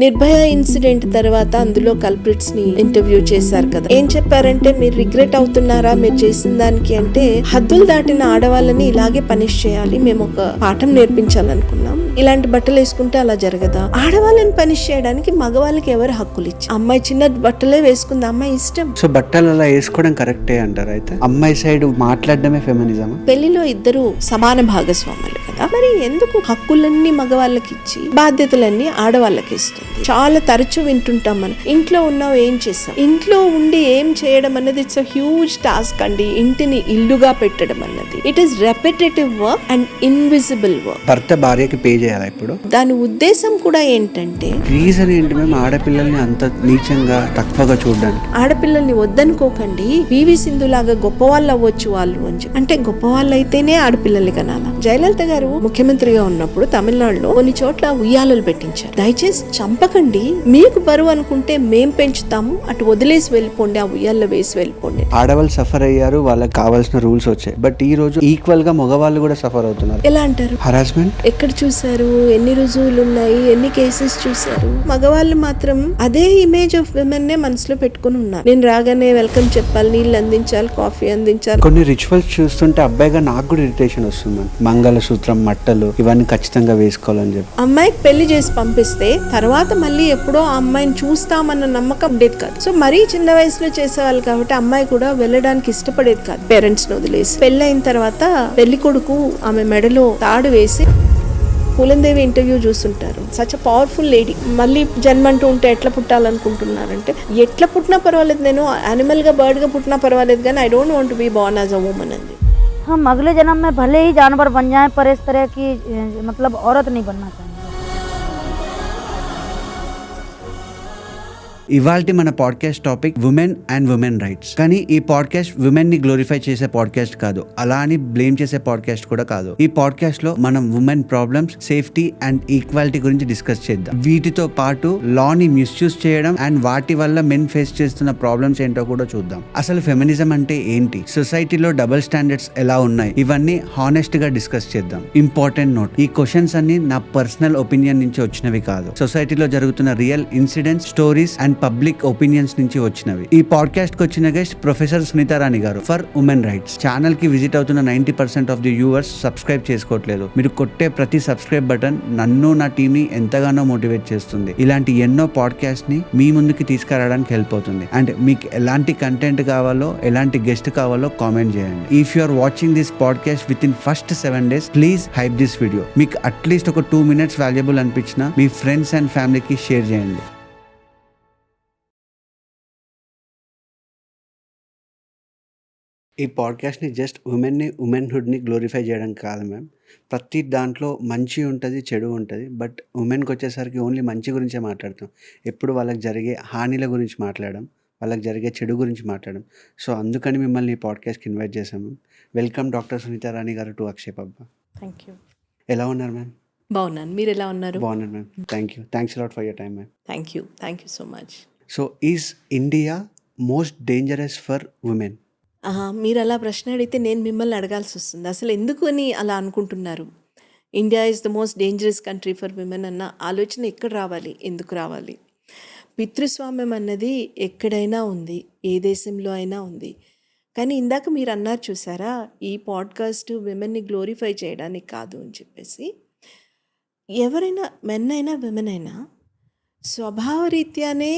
Nirbhaya incident తర్వాత అందులో culprits ని ఇంటర్వ్యూ చేశారు కదా. ఏం చెప్పారంటే, మీరు రిగ్రెట్ అవుతున్నారా మీరు చేసిన దానికి అంటే, హద్దులు దాటిన ఆడవాళ్ళని ఇలాగే పనిష్ చేయాలి, మేము ఒక పాఠం నేర్పించాలనుకున్నాం. ఇలాంటి బట్టలు వేసుకుంటే అలా జరగదా? ఆడవాళ్ళని పనిష్ చేయడానికి మగవాళ్ళకి ఎవరు హక్కులు ఇచ్చి? అమ్మాయి చిన్న బట్టలే వేసుకుంది, అమ్మాయి ఇష్టం. సో బట్టలు అలా వేసుకోవడం కరెక్టే అంటారు. అయితే అమ్మాయి సైడ్ మాట్లాడడమే ఫెమినిజం. పెళ్లిలో ఇద్దరు సమాన భాగస్వాములు కదా, మరి ఎందుకు హక్కులన్నీ మగవాళ్ళకి ఇచ్చి బాధ్యతలన్నీ ఆడవాళ్ళకి ఇస్తుంది? చాలా తరచూ వింటుంటాం మనం, ఇంట్లో ఉన్నావు ఏం చేసాం. ఇంట్లో ఉండి ఏం చేయడం అన్నది ఇట్స్ హ్యూజ్ టాస్క్ అండి. ఇంటిని ఇల్లుగా పెట్టడం అన్నది it is repetitive work and invisible work. భర్త భార్యకి పే చేయాలి. ఇప్పుడు దాని ఉద్దేశం కూడా ఏంటంటే, రీజన్ ఏంటి మేము ఆడపిల్లల్ని అంత నీచంగా తక్కువగా చూడడానికి? ఆడపిల్లల్ని వద్దనుకోకండి, పివి సింధు లాగా గొప్ప వాళ్ళు అవ్వచ్చు వాళ్ళు అని చెప్పి. అంటే గొప్ప వాళ్ళు అయితేనే ఆడపిల్లల్ని కనాలా? జయలలిత గారు ముఖ్యమంత్రిగా ఉన్నప్పుడు తమిళనాడులో కొన్ని చోట్ల ఉయ్యాలలు పెట్టించారు. దయచేసి చంపకండి, మీకు బరువు అనుకుంటే మేం పెంచుతాము, అటు వదిలేసి వెళ్ళిపోండి, ఆ ఉయ్యాల్లో వేసి వెళ్ళిపోండి. ఆడవాళ్ళు సఫర్ అయ్యారు, వాళ్ళకి కావాల్సిన రూల్స్ వచ్చాయి. బట్ ఈ రోజు ఈక్వల్ గా మగవాళ్ళు కూడా సఫర్ అవుతున్నారు. ఎలా అంటారు? హరాస్మెంట్ ఎక్కడ చూసారు? ఎన్ని రుజువులు ఉన్నాయి? ఎన్ని కేసెస్ చూసారు? మగవాళ్ళు మాత్రం అదే ఇమేజ్ ఆఫ్ విమెన్ నే మనసులో పెట్టుకుని ఉన్నారు. నేను రాగానే వెల్కమ్ చెప్పాలి, నీళ్ళు అందించాలి, కాఫీ అందించాలి. కొన్ని రిచువల్స్ చూస్తుంటే అబ్బాయిగా నాకు కూడా ఇరిటేషన్ వస్తుంది. మంగళసూత్రం, మట్టలు ఇవన్నీ ఖచ్చితంగా వేసుకోవాలని చెప్పి అమ్మాయికి పెళ్లి చేసి పంపిస్తే తర్వాత మళ్ళీ ఎప్పుడో ఆ అమ్మాయిని చూస్తామన్న నమ్మకం ఉండేది కాదు. సో మరీ చిన్న వయసులో చేసేవాళ్ళు కాబట్టి అమ్మాయి కూడా వెళ్ళడానికి ఇష్టపడేది కాదు, పేరెంట్స్ ని వదిలేసి. పెళ్ళైన తర్వాత పెళ్లి కొడుకు ఆమె మెడలో తాడు వేసి, పూలందేవి ఇంటర్వ్యూ చూస్తుంటారు, సచ్ అ పవర్ఫుల్ లేడీ. మళ్ళీ జన్మంటూ ఉంటే ఎట్లా పుట్టాలనుకుంటున్నారంటే, ఎట్లా పుట్టినా పర్వాలేదు, నేను యానిమల్ గా బర్డ్ గా పుట్టినా పర్వాలేదు, కానీ I don't want be born as a woman అంది. हम अगले जन्म में भले ही जानवर बन जाएं पर इस तरह की मतलब औरत नहीं बनना चाहिए. ఇవాల్టి మన podcast topic women and women rights. కానీ ఈ పాడ్కాస్ట్ ఉమెన్ ని గ్లోరిఫై చేసే పాడ్కాస్ట్ కాదు, అలా అని బ్లేమ్ చేసే పాడ్కాస్ట్ కూడా కాదు. ఈ పాడ్కాస్ట్ లో మనం women problems, safety and equality గురించి డిస్కస్ చేద్దాం. వీటితో పాటు లా ని మిస్యూజ్ చేయడం అండ్ వాటి వల్ల మెన్ ఫేస్ చేస్తున్న ప్రాబ్లమ్స్ ఏంటో కూడా చూద్దాం. అసలు ఫెమినిజం అంటే ఏంటి, సొసైటీలో డబుల్ స్టాండర్డ్స్ ఎలా ఉన్నాయి, ఇవన్నీ హానెస్ట్ గా డిస్కస్ చేద్దాం. ఇంపార్టెంట్ నోట్, ఈ క్వశ్చన్స్ అన్ని నా పర్సనల్ ఒపీనియన్ నుంచి వచ్చినవి కాదు, సొసైటీలో జరుగుతున్న real incidents, stories and public opinions నుంచి వచ్చినవి. ఈ పాడ్కాస్ట్ కి వచ్చిన గెస్ట్ ప్రొఫెసర్ సునీతా రాణి గారు ఫర్ ఉమెన్ రైట్స్. ఛానల్ కి విజిట్ అవుతున్న 90% ఆఫ్ ది వ్యూవర్స్ సబ్స్క్రైబ్ చేసుకోవట్లేదు. మీరు కొట్టే ప్రతి సబ్స్క్రైబ్ బటన్ నన్ను, నా టీమ్ ని ఎంతగానో మోటివేట్ చేస్తుంది. ఇలాంటి ఎన్నో పాడ్కాస్ట్ ని మీ ముందుకి తీసుకురావడానికి హెల్ప్ అవుతుంది. అండ్ మీకు ఎలాంటి కంటెంట్ కావాలో, ఎలాంటి గెస్ట్ కావాలో కామెంట్ చేయండి. If you are watching this podcast with in first 7 days, please hype this video. మీకు అట్లీస్ట్ ఒక 2 minutes వాల్యుబుల్ అనిపించిన మీ ఫ్రెండ్స్ అండ్ ఫ్యామిలీకి షేర్ చేయండి. ఈ పాడ్కాస్ట్ని జస్ట్ ఉమెన్హుడ్ని గ్లోరిఫై చేయడం కాదు మ్యామ్. ప్రతి దాంట్లో మంచి ఉంటుంది, చెడు ఉంటుంది. బట్ ఉమెన్కి వచ్చేసరికి ఓన్లీ మంచి గురించే మాట్లాడతాం. ఎప్పుడు వాళ్ళకి జరిగే హానిల గురించి మాట్లాడడం, వాళ్ళకి జరిగే చెడు గురించి మాట్లాడడం. సో అందుకని మిమ్మల్ని ఈ పాడ్కాస్ట్కి ఇన్వైట్ చేశాము. వెల్కమ్ డాక్టర్ సునీతా రాణి గారు to Akshay Pabba. Thank you. ఎలా ఉన్నారు మ్యామ్? బాగున్నాను, మీరు ఎలా ఉన్నారు? బాగున్నాను ma'am. Thanks lot for your time ma'am. Thank you so much. So is India most dangerous for women? మీరు అలా ప్రశ్న అడిగితే నేను మిమ్మల్ని అడగాల్సి వస్తుంది. అసలు ఎందుకు అని అలా అనుకుంటున్నారు? India is the most dangerous country for women అన్న ఆలోచన ఎక్కడ రావాలి, ఎందుకు రావాలి? పితృస్వామ్యం అన్నది ఎక్కడైనా ఉంది, ఏ దేశంలో అయినా ఉంది. కానీ ఇందాక మీరు అన్నారు చూసారా, ఈ పాడ్కాస్ట్ విమెన్ని గ్లోరిఫై చేయడానికి కాదు అని చెప్పేసి. ఎవరైనా మెన్ అయినా విమెన్ అయినా స్వభావరీత్యానే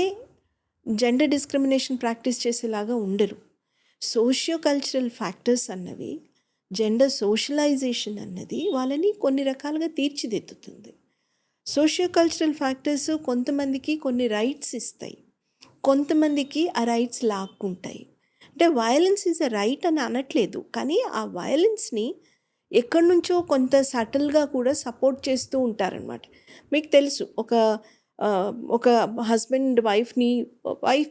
జెండర్ డిస్క్రిమినేషన్ ప్రాక్టీస్ చేసేలాగా ఉండరు. సోషియో కల్చరల్ ఫ్యాక్టర్స్ అన్నవి, జెండర్ సోషలైజేషన్ అన్నది వాళ్ళని కొన్ని రకాలుగా తీర్చిదిద్దుతుంది. సోషియో కల్చరల్ ఫ్యాక్టర్స్ కొంతమందికి కొన్ని రైట్స్ ఇస్తాయి, కొంతమందికి ఆ రైట్స్ లాక్కుంటాయి. అంటే వయలెన్స్ ఈజ్ అ రైట్ అని అనట్లేదు, కానీ ఆ వయలెన్స్ని ఎక్కడి నుంచో కొంత సటిల్గా కూడా సపోర్ట్ చేస్తూ ఉంటారనమాట. మీకు తెలుసు, ఒక husband wife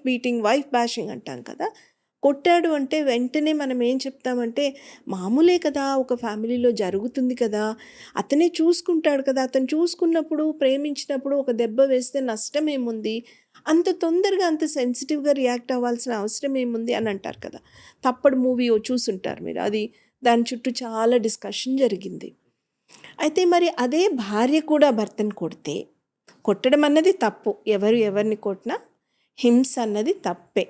beating, wife bashing అంటాం కదా. కొట్టాడు అంటే వెంటనే మనం ఏం చెప్తామంటే, మామూలే కదా, ఒక ఫ్యామిలీలో జరుగుతుంది కదా, అతనే చూసుకుంటాడు కదా, అతను చూసుకున్నప్పుడు, ప్రేమించినప్పుడు ఒక దెబ్బ వేస్తే నష్టం ఏముంది, అంత తొందరగా అంత సెన్సిటివ్గా రియాక్ట్ అవ్వాల్సిన అవసరం ఏముంది అని అంటారు కదా. తప్పడు మూవీ చూసుంటారు మీరు, అది దాని చుట్టూ చాలా డిస్కషన్ జరిగింది. అయితే మరి అదే భార్య కూడా భర్తను కొడితే కొట్టడం అన్నది తప్పు, ఎవరిని కొట్టినా హింస అన్నది తప్పే.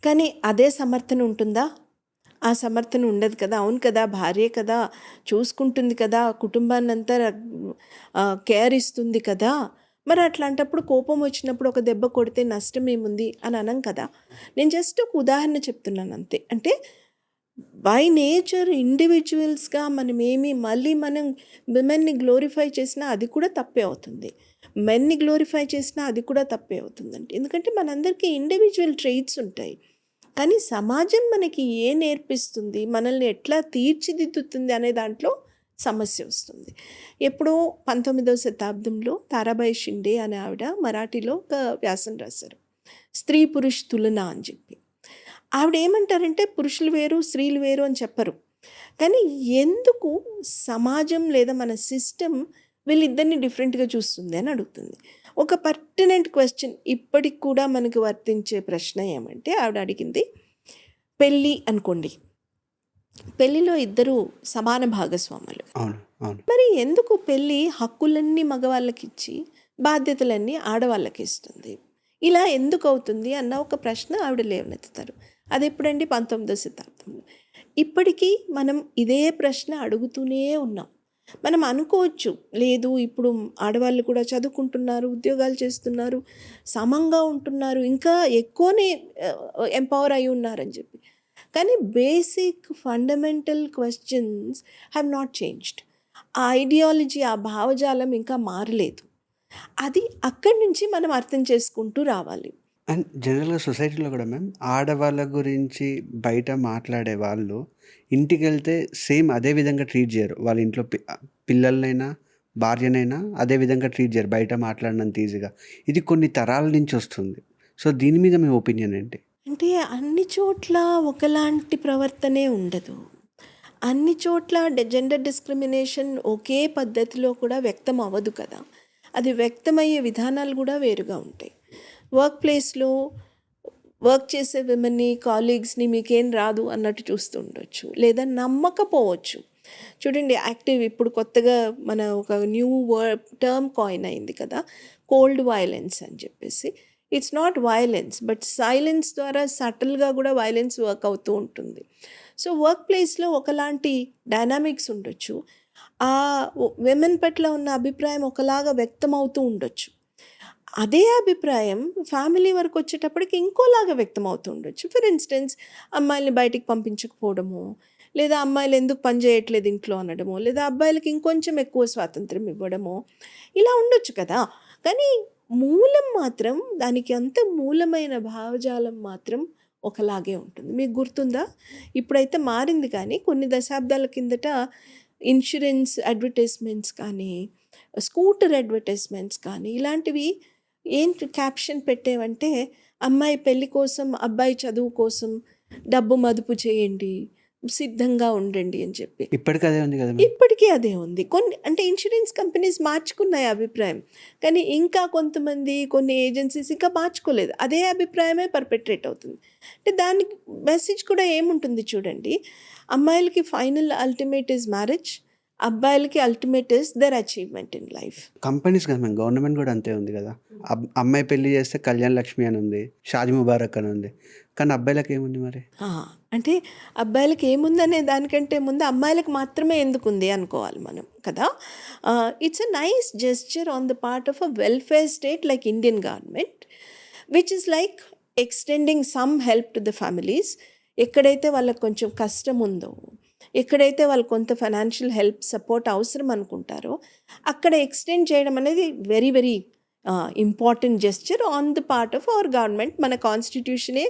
కానీ అదే సమర్థన ఉంటుందా? ఆ సమర్థన ఉండదు కదా. అవును కదా, భార్యే కదా, చూసుకుంటుంది కదా, కుటుంబాన్ని అంతా కేర్ ఇస్తుంది కదా. మరి అట్లాంటప్పుడు కోపం వచ్చినప్పుడు ఒక దెబ్బ కొడితే నష్టం ఏముంది అని అనం కదా. నేను జస్ట్ ఒక ఉదాహరణ చెప్తున్నాను అంతే. అంటే బై నేచర్ ఇండివిజువల్స్గా మనం విమెన్ని గ్లోరిఫై చేసినా అది కూడా తప్పే అవుతుంది, మెన్ని గ్లోరిఫై చేసినా అది కూడా తప్పే అవుతుందండి. ఎందుకంటే మనందరికీ ఇండివిజువల్ ట్రైట్స్ ఉంటాయి. కానీ సమాజం మనకి నేర్పిస్తుంది, మనల్ని ఎట్లా తీర్చిదిద్దుతుంది అనే దాంట్లో సమస్య వస్తుంది. ఎప్పుడో 19వ శతాబ్దంలో తారాబాయి షిండే అనే ఆవిడ మరాఠీలో ఒక వ్యాసం రాశారు, స్త్రీ పురుష్ తులన అని చెప్పి. ఆవిడ ఏమంటారంటే పురుషులు వేరు స్త్రీలు వేరు అని చెప్పరు, కానీ ఎందుకు సమాజం లేదా మన సిస్టమ్ వీళ్ళిద్దరిని డిఫరెంట్గా చూస్తుంది అని అడుగుతుంది. ఒక పర్టినెంట్ క్వశ్చన్ ఇప్పటికి కూడా మనకు వర్తించే ప్రశ్న ఏమంటే, ఆవిడ అడిగింది, పెళ్ళి అనుకోండి, పెళ్ళిలో ఇద్దరు సమాన భాగస్వాములు, అవును అవును మరి ఎందుకు పెళ్ళి హక్కులన్నీ మగవాళ్ళకి ఇచ్చి బాధ్యతలన్నీ ఆడవాళ్ళకి ఇస్తుంది? ఇలా ఎందుకు అవుతుంది అన్న ఒక ప్రశ్న ఆవిడ లేవనెత్తుతారు. అది ఎప్పుడండి? 19వ శతాబ్దంలో. ఇప్పటికీ మనం ఇదే ప్రశ్న అడుగుతూనే ఉన్నాం. మనం అనుకోవచ్చు, లేదు ఇప్పుడు ఆడవాళ్ళు కూడా చదువుకుంటున్నారు, ఉద్యోగాలు చేస్తున్నారు, సమంగా ఉంటున్నారు, ఇంకా ఎక్కువనే ఎంపవర్ అయి ఉన్నారని చెప్పి. కానీ basic fundamental questions have not changed. ఆ ఐడియాలజీ, ఆ భావజాలం ఇంకా మారలేదు. అది అక్కడి నుంచి మనం అర్థం చేసుకుంటూ రావాలి. అండ్ జనరల్గా సొసైటీలో కూడా మ్యామ్ ఆడవాళ్ళ గురించి బయట మాట్లాడే వాళ్ళు ఇంటికి వెళ్తే సేమ్ అదే విధంగా ట్రీట్ చేయరు. వాళ్ళ ఇంట్లో పిల్లలనైనా భార్యనైనా అదే విధంగా ట్రీట్ చేయరు బయట మాట్లాడినంత ఈజీగా. ఇది కొన్ని తరాల నుంచి వస్తుంది. సో దీని మీద మీ ఒపీనియన్ ఏంటి? అంటే అన్ని చోట్ల ఒకలాంటి ప్రవర్తనే ఉండదు. అన్ని చోట్ల జెండర్ డిస్క్రిమినేషన్ ఒకే పద్ధతిలో కూడా వ్యక్తం అవ్వదు కదా. అది వ్యక్తమయ్యే విధానాలు కూడా వేరుగా ఉంటాయి. వర్క్ ప్లేస్లో వర్క్ చేసే విమెన్ని, కాలీగ్స్ని మీకేం రాదు అన్నట్టు చూస్తూ ఉండొచ్చు, లేదా నమ్మకపోవచ్చు. చూడండి, యాక్టివ్ ఇప్పుడు కొత్తగా మన ఒక న్యూ టర్మ్ కాయిన్ అయింది కదా, కోల్డ్ వైలెన్స్ అని చెప్పేసి. It's not violence, but silence ద్వారా సటిల్గా కూడా వైలెన్స్ వర్క్ అవుతూ ఉంటుంది. సో వర్క్ ప్లేస్లో ఒకలాంటి డైనామిక్స్ ఉండొచ్చు, ఆ విమెన్ పట్ల ఉన్న అభిప్రాయం ఒకలాగా వ్యక్తం అవుతూ ఉండొచ్చు. అదే అభిప్రాయం ఫ్యామిలీ వరకు వచ్చేటప్పటికి ఇంకోలాగా వ్యక్తం అవుతూ ఉండొచ్చు. ఫర్ ఇన్స్టెన్స్, అమ్మాయిల్ని బయటికి పంపించకపోవడము, లేదా అమ్మాయిలు ఎందుకు పని చేయట్లేదు ఇంట్లో అనడము, లేదా అబ్బాయిలకి ఇంకొంచెం ఎక్కువ స్వాతంత్రం ఇవ్వడము, ఇలా ఉండొచ్చు కదా. కానీ మూలం మాత్రం, దానికి అంత మూలమైన భావజాలం మాత్రం ఒకలాగే ఉంటుంది. మీకు గుర్తుందా? ఇప్పుడైతే మారింది, కానీ కొన్ని దశాబ్దాల కిందట ఇన్సూరెన్స్ అడ్వర్టైజ్మెంట్స్ కానీ, స్కూటర్ అడ్వర్టైజ్మెంట్స్ కానీ, ఇలాంటివి ఏంటి క్యాప్షన్ పెట్టేవంటే, అమ్మాయి పెళ్ళి కోసం, అబ్బాయి చదువు కోసం డబ్బు మదుపు చేయండి, సిద్ధంగా ఉండండి అని చెప్పి. ఇప్పటికీ అదే ఉంది కదా. ఇప్పటికీ అదే ఉంది. అంటే ఇన్సూరెన్స్ కంపెనీస్ మార్చుకున్నాయి అభిప్రాయం, కానీ ఇంకా కొన్ని ఏజెన్సీస్ ఇంకా మార్చుకోలేదు. అదే అభిప్రాయమే పర్పెట్రేట్ అవుతుంది. అంటే దానికి మెసేజ్ కూడా ఏముంటుంది చూడండి, అమ్మాయిలకి ఫైనల్ అల్టిమేట్ ఈజ్ మ్యారేజ్, అబ్బాయిలకి ultimate is their achievement in life. Companies కదా మ్యామ్, గవర్నమెంట్ కూడా అంతే ఉంది కదా. అమ్మాయి పెళ్లి చేస్తే కళ్యాణ్ లక్ష్మి అని ఉంది, షాది ముబారక్ అని ఉంది, కానీ అబ్బాయిలకు ఏముంది మరి? అంటే అబ్బాయిలకి ఏముందనే దానికంటే ముందు అమ్మాయిలకు మాత్రమే ఎందుకు ఉంది అనుకోవాలి మనం కదా. It's a nice gesture on the part of a welfare state like Indian government, which is like extending some help to the families. ఎక్కడైతే వాళ్ళకి కొంచెం కష్టం ఉందో, ఎక్కడైతే వాళ్ళు కొంత ఫైనాన్షియల్ హెల్ప్ సపోర్ట్ అవసరం అనుకుంటారో, అక్కడ ఎక్స్టెండ్ చేయడం అనేది very very important gesture on the part of our government. మన కాన్స్టిట్యూషనే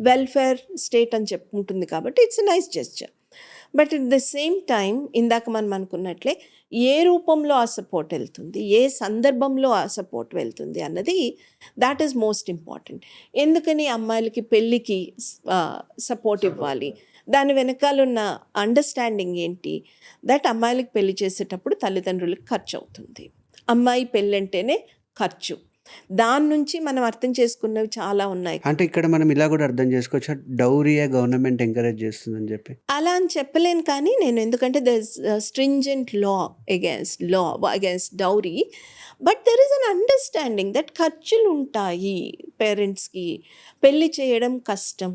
వెల్ఫేర్ స్టేట్ అని చెప్పుకుంటుంది కాబట్టి it's a nice gesture. But at the same time, ఇందాక మనం అనుకున్నట్లే, ఏ రూపంలో ఆ సపోర్ట్ వెళ్తుంది, ఏ సందర్భంలో ఆ సపోర్ట్ వెళ్తుంది అన్నది, దాట్ ఈస్ మోస్ట్ ఇంపార్టెంట్. ఎందుకని అమ్మాయిలకి పెళ్ళికి సపోర్ట్ ఇవ్వాలి, దాని వెనకాలన్న అండర్స్టాండింగ్ ఏంటి, దట్ అమ్మాయిలకి పెళ్లి చేసేటప్పుడు తల్లిదండ్రులకు ఖర్చు అవుతుంది. అమ్మాయి పెళ్ళి అంటేనే ఖర్చు. దాని నుంచి మనం అర్థం చేసుకున్నవి చాలా ఉన్నాయి. అంటే ఇక్కడ మనం ఇలా కూడా అర్థం చేసుకోవచ్చు, డౌరీయే గవర్నమెంట్ ఎంకరేజ్ చేస్తుందని చెప్పి. అలా అని చెప్పలేను, కానీ నేను, ఎందుకంటే the stringent law against dowry, but there is an understanding that ఖర్చులు ఉంటాయి పేరెంట్స్కి, పెళ్ళి చేయడం కష్టం,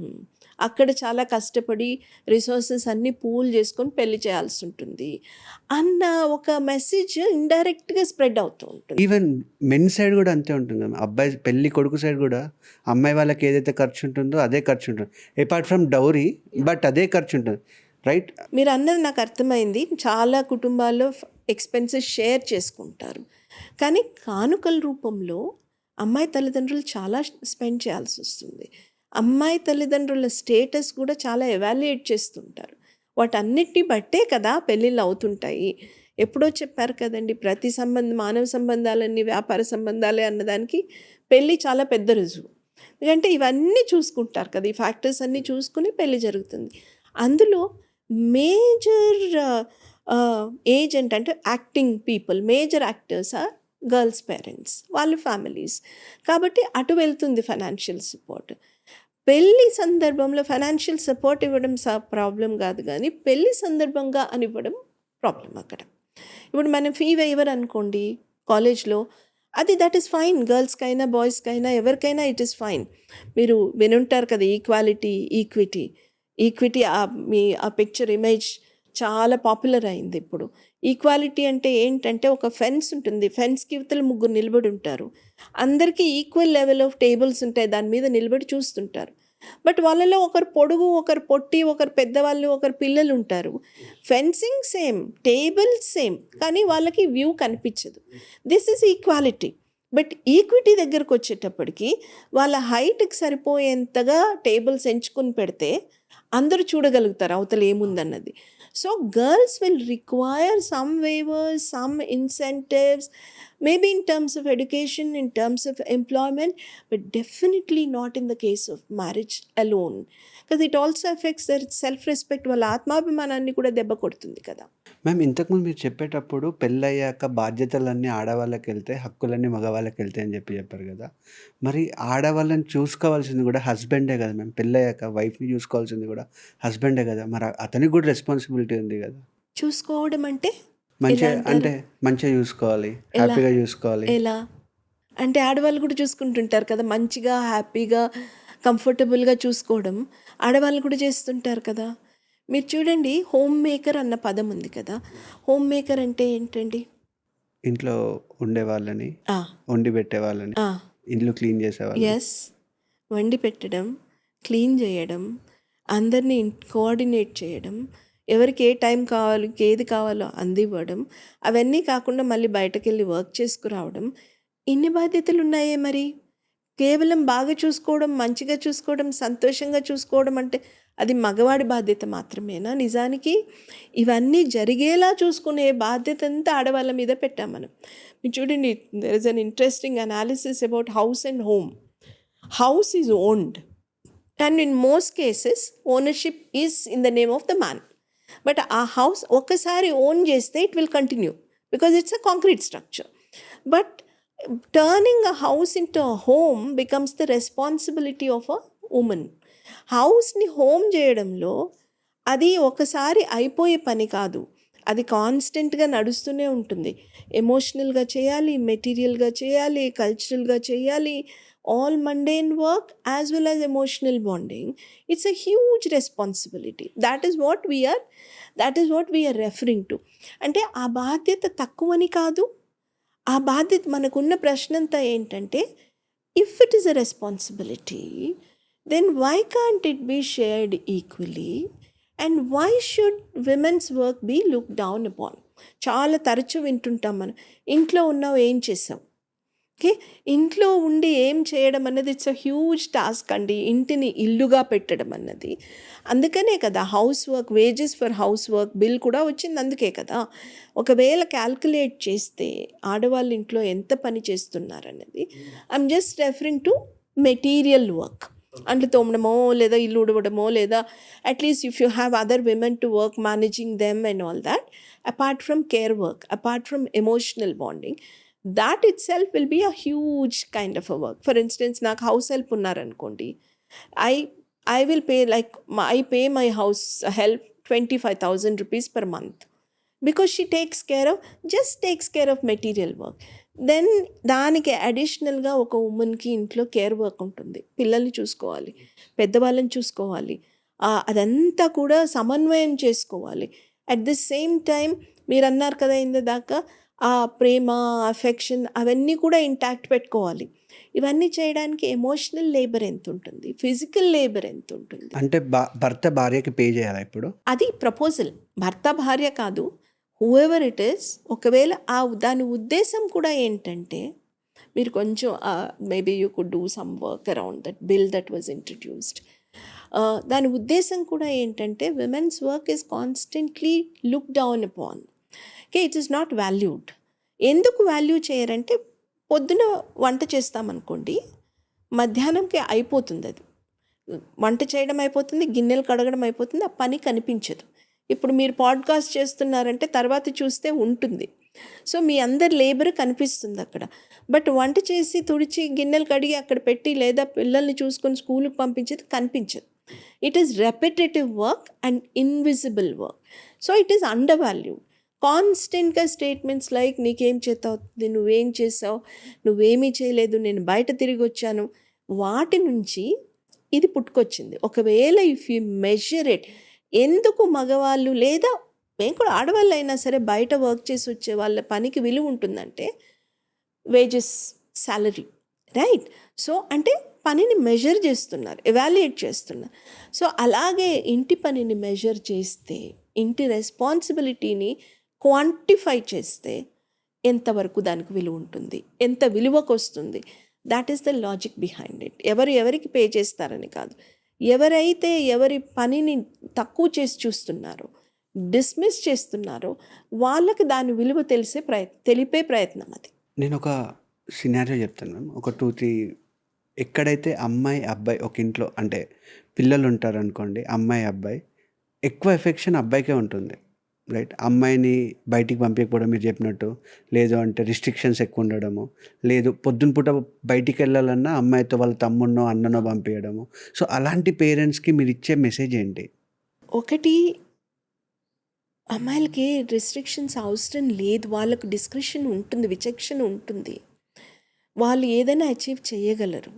అక్కడ చాలా కష్టపడి రిసోర్సెస్ అన్నీ పూల్ చేసుకొని పెళ్లి చేయాల్సి ఉంటుంది అన్న ఒక మెసేజ్ ఇండైరెక్ట్గా స్ప్రెడ్ అవుతూ ఉంటుంది. ఈవెన్ మెన్ సైడ్ కూడా అంతే ఉంటుంది కదా, అబ్బాయి పెళ్లి కొడుకు సైడ్ కూడా అమ్మాయి వాళ్ళకి ఏదైతే ఖర్చు ఉంటుందో అదే ఖర్చు ఉంటుంది, అపార్ట్ ఫ్రమ్ డౌరీ, బట్ అదే ఖర్చు ఉంటుంది, రైట్? మీరు అన్నది నాకు అర్థమైంది. చాలా కుటుంబాల్లో ఎక్స్పెన్సెస్ షేర్ చేసుకుంటారు, కానీ కానుకల రూపంలో అమ్మాయి తల్లిదండ్రులు చాలా స్పెండ్ చేయాల్సి వస్తుంది. అమ్మాయి తల్లిదండ్రుల స్టేటస్ కూడా చాలా ఎవాల్యుయేట్ చేస్తుంటారు. వాటన్నిటిని బట్టే కదా పెళ్ళిళ్ళు అవుతుంటాయి. ఎప్పుడో చెప్పారు కదండి, ప్రతి మానవ సంబంధాలన్నీ వ్యాపార సంబంధాలే అన్నదానికి పెళ్ళి చాలా పెద్ద రుజువు. ఎందుకంటే ఇవన్నీ చూసుకుంటారు కదా, ఈ ఫ్యాక్టర్స్ అన్నీ చూసుకుని పెళ్ళి జరుగుతుంది. అందులో మేజర్ ఏజెంట్ అంటే acting people, major actors are girls parents, వాళ్ళ ఫ్యామిలీస్. కాబట్టి అటు వెళ్తుంది ఫైనాన్షియల్ సపోర్ట్. పెళ్ళి సందర్భంలో ఫైనాన్షియల్ సపోర్ట్ ఇవ్వడం ప్రాబ్లం కాదు, కానీ పెళ్ళి సందర్భంగా అని ఇవ్వడం ప్రాబ్లం అక్కడ. ఇప్పుడు మనం ఫీ వేయవర్ అనుకోండి కాలేజ్లో, దట్ ఈస్ ఫైన్, గర్ల్స్కైనా బాయ్స్కైనా ఎవరికైనా ఇట్ ఈస్ ఫైన్. మీరు వినుంటారు కదా ఈక్వాలిటీ, ఈక్విటీ. ఆ పిక్చర్ ఇమేజ్ చాలా పాపులర్ అయింది ఇప్పుడు. ఈక్వాలిటీ అంటే ఏంటంటే ఒక ఫెన్స్ ఉంటుంది, ఫెన్స్కి ఇవతల ముగ్గురు నిలబడి ఉంటారు, అందరికీ ఈక్వల్ లెవెల్ ఆఫ్ టేబుల్స్ ఉంటాయి, దాని మీద నిలబడి చూస్తుంటారు. బట్ వాళ్ళలో ఒకరు పొడుగు, ఒకరు పొట్టి, ఒకరు పెద్దవాళ్ళు, ఒకరు పిల్లలు ఉంటారు. ఫెన్సింగ్ సేమ్, టేబుల్ సేమ్, కానీ వాళ్ళకి వ్యూ కనిపించదు. This is equality. But equity దగ్గరకు వచ్చేటప్పటికి వాళ్ళ హైట్కి సరిపోయేంతగా టేబుల్స్ ఎంచుకుని పెడితే అందరూ చూడగలుగుతారు అవతల ఏముందన్నది. So girls will require some waivers, some incentives, maybe in terms of education, in terms of employment, but definitely not in the case of marriage alone, because it also affects their self-respect, వాళ్ళ ఆత్మాభిమానాన్ని కూడా దెబ్బ కొడుతుంది కదా. Ma'am, ఇంతకుముందు మీరు చెప్పేటప్పుడు పెళ్ళయ్యాక బాధ్యతలన్నీ ఆడవాళ్ళకి వెళ్తే, హక్కులన్నీ మగవాళ్ళకి వెళ్తాయి అని చెప్పారు కదా, మరి ఆడవాళ్ళని చూసుకోవాల్సింది కూడా హస్బెండే కదా మ్యామ్? పెళ్ళయ్యాక వైఫ్ని చూసుకోవాల్సింది కూడా హస్బెండే కదా, మరి అతనికి కూడా రెస్పాన్సిబిలిటీ ఉంది కదా? చూసుకోవడం అంటే మంచిగా చూసుకోవాలి, హ్యాపీగా చూసుకోవాలి. ఎలా అంటే ఆడవాళ్ళు కూడా చూసుకుంటుంటారు కదా, మంచిగా హ్యాపీగా కంఫర్టబుల్గా చూసుకోవడం ఆడవాళ్ళు కూడా చేస్తుంటారు కదా. మీరు చూడండి, హోమ్ మేకర్ అన్న పదం ఉంది కదా. హోమ్ మేకర్ అంటే ఏంటండి? ఇంట్లో ఉండే వాళ్ళని, వండి పెట్టే వాళ్ళని, ఇల్లు క్లీన్ చేసేవాళ్ళు. ఎస్, వండి పెట్టడం, క్లీన్ చేయడం, అందరినీ కోఆర్డినేట్ చేయడం, ఎవరికి ఏ టైం కావాలి, ఏది కావాలో అందివ్వడం, అవన్నీ కాకుండా మళ్ళీ బయటకు వెళ్ళి వర్క్ చేసుకురావడం, ఇన్ని బాధ్యతలు ఉన్నాయే. మరి కేవలం బాగా చూసుకోవడం, మంచిగా చూసుకోవడం, సంతోషంగా చూసుకోవడం అంటే అది మగవాడి బాధ్యత మాత్రమేనా? నిజానికి ఇవన్నీ జరిగేలా చూసుకునే బాధ్యత అంతా ఆడవాళ్ళ మీద పెట్టాం మనం. మీరు చూడండి, there is an interesting analysis about house and home. House is owned and in most cases ownership is in the name of the man. But ఆ హౌస్ ఒక్కసారి ఓన్ చేస్తే it will continue because it's a concrete structure. But turning a house into a home becomes the responsibility of a woman. హౌస్ని home చేయడంలో అది ఒకసారి అయిపోయే పని కాదు, అది కాన్స్టెంట్గా నడుస్తూనే ఉంటుంది. ఎమోషనల్గా చేయాలి, మెటీరియల్గా చేయాలి, కల్చరల్గా చేయాలి, all mundane work as well as emotional bonding. It's a huge responsibility. That is what we are referring to. అంటే ఆ బాధ్యత తక్కువని కాదు, ఆ బాధ్యత మనకున్న ప్రశ్నంతా ఏంటంటే, if it is a responsibility, then why can't it be shared equally and why should women's work be looked down upon? చాలా తరచు వింటుంటాం మనం, ఇంట్లో ఉన్నావు ఏం చేసావు. ఓకే, ఇంట్లో ఉండి ఏం చేయడం అన్నది ఇట్స్ అ హ్యూజ్ టాస్క్ అండి, ఇంటిని ఇల్లుగా పెట్టడం అన్నది. అందుకనే కదా house work, wages for house work bill కూడా వచ్చింది, అందుకే కదా. ఒకవేళ క్యాల్కులేట్ చేస్తే ఆడవాళ్ళు ఇంట్లో ఎంత పని చేస్తున్నారన్నది, I'm just referring to material work. అంట్లు తోమడమో లేదా ఇల్లు ఉడవడమో, లేదా at least if you have other women to work managing them and all that, apart from care work, apart from emotional bonding, that itself will be a huge kind of a work. For instance, నాకు house help ఉన్నారనుకోండి, I will pay, like I pay my house help 25,000 rupees per month because she takes care of material work. Then దానికి అడిషనల్గా ఒక ఉమెన్కి ఇంట్లో care work ఉంటుంది, పిల్లల్ని చూసుకోవాలి, పెద్దవాళ్ళని చూసుకోవాలి, అదంతా కూడా సమన్వయం చేసుకోవాలి. అట్ ది సేమ్ టైం మీరు అన్నారు కదా ఇందాక, ఆ ప్రేమ, అఫెక్షన్ అవన్నీ కూడా ఇంటాక్ట్ పెట్టుకోవాలి. ఇవన్నీ చేయడానికి ఎమోషనల్ లేబర్ ఎంత ఉంటుంది, ఫిజికల్ లేబర్ ఎంత ఉంటుంది. అంటే భర్త భార్యకి పే చేయాలా ఇప్పుడు? అది ప్రపోజల్, భర్త భార్య కాదు, హూఎవర్ ఇట్ ఈస్. ఒకవేళ దాని ఉద్దేశం కూడా ఏంటంటే, మీరు కొంచెం maybe you could do some work around that bill that was introduced. దాని ఉద్దేశం కూడా ఏంటంటే, women's work is constantly look down upon. Okay, it is not valued. ఎందుకు వాల్యూ చేయరంటే, పొద్దున వంట చేస్తామనుకోండి, మధ్యాహ్నంకి అయిపోతుంది, అది వంట చేయడం అయిపోతుంది, గిన్నెలు కడగడం అయిపోతుంది, ఆ పని కనిపించదు. ఇప్పుడు మీరు పాడ్కాస్ట్ చేస్తున్నారంటే తర్వాత చూస్తే ఉంటుంది. సో మీ అందరి లేబర్ కనిపిస్తుంది అక్కడ. బట్ వంట చేసి తుడిచి గిన్నెలు కడిగి అక్కడ పెట్టి లేదా పిల్లల్ని చూసుకొని స్కూల్కి పంపించేది కనిపించదు. It is repetitive work and invisible work. So it is under valued. కాన్స్టెంట్గా స్టేట్మెంట్స్ లైక్ నీకేం చేతవుతుంది, నువ్వేం చేసావు, నువ్వేమీ చేయలేదు, నేను బయట తిరిగి వచ్చాను, వాటి నుంచి ఇది పుట్టుకొచ్చింది. ఒకవేళ ఇఫ్ యూ మెజర్ ఇట్, ఎందుకు మగవాళ్ళు లేదా మేము కూడా ఆడవాళ్ళు అయినా సరే బయట వర్క్ చేసి వచ్చే వాళ్ళ పనికి విలువ ఉంటుందంటే వేజెస్, శాలరీ, రైట్? సో అంటే పనిని మెజర్ చేస్తున్నారు, ఎవాల్యుయేట్ చేస్తున్నారు. సో అలాగే ఇంటి పనిని మెజర్ చేస్తే, ఇంటి రెస్పాన్సిబిలిటీని క్వాంటిఫై చేస్తే ఎంతవరకు దానికి విలువ ఉంటుంది, ఎంత విలువకు వస్తుంది. That is the logic behind it. ఎవరికి పే చేస్తారని కాదు, ఎవరైతే ఎవరి పనిని తక్కువ చేసి చూస్తున్నారో, డిస్మిస్ చేస్తున్నారో, వాళ్ళకి దాని విలువ తెలిపే ప్రయత్నం అది. నేను ఒక సినారియో చెప్తాను మ్యామ్. ఒక 2-3 ఎక్కడైతే అమ్మాయి అబ్బాయి ఒక ఇంట్లో అంటే పిల్లలు ఉంటారు అనుకోండి, అమ్మాయి అబ్బాయి ఎక్కువ ఎఫెక్షన్ అబ్బాయికే ఉంటుంది, రైట్? అమ్మాయిని బయటికి పంపించకపోవడం మీరు చెప్పినట్టు, లేదు అంటే రిస్ట్రిక్షన్స్ ఎక్కువ ఉండడము, లేదు పొద్దున పూట బయటికి వెళ్ళాలన్నా అమ్మాయితో వాళ్ళ తమ్ముడినో అన్ననో పంపించడము. సో అలాంటి పేరెంట్స్కి మీరు ఇచ్చే మెసేజ్ ఏంటి? ఒకటి, అమ్మాయిలకి రిస్ట్రిక్షన్స్ అవసరం లేదు, వాళ్ళకు డిస్క్రిషన్ ఉంటుంది, విచక్షణ ఉంటుంది, వాళ్ళు ఏదైనా అచీవ్ చేయగలరు.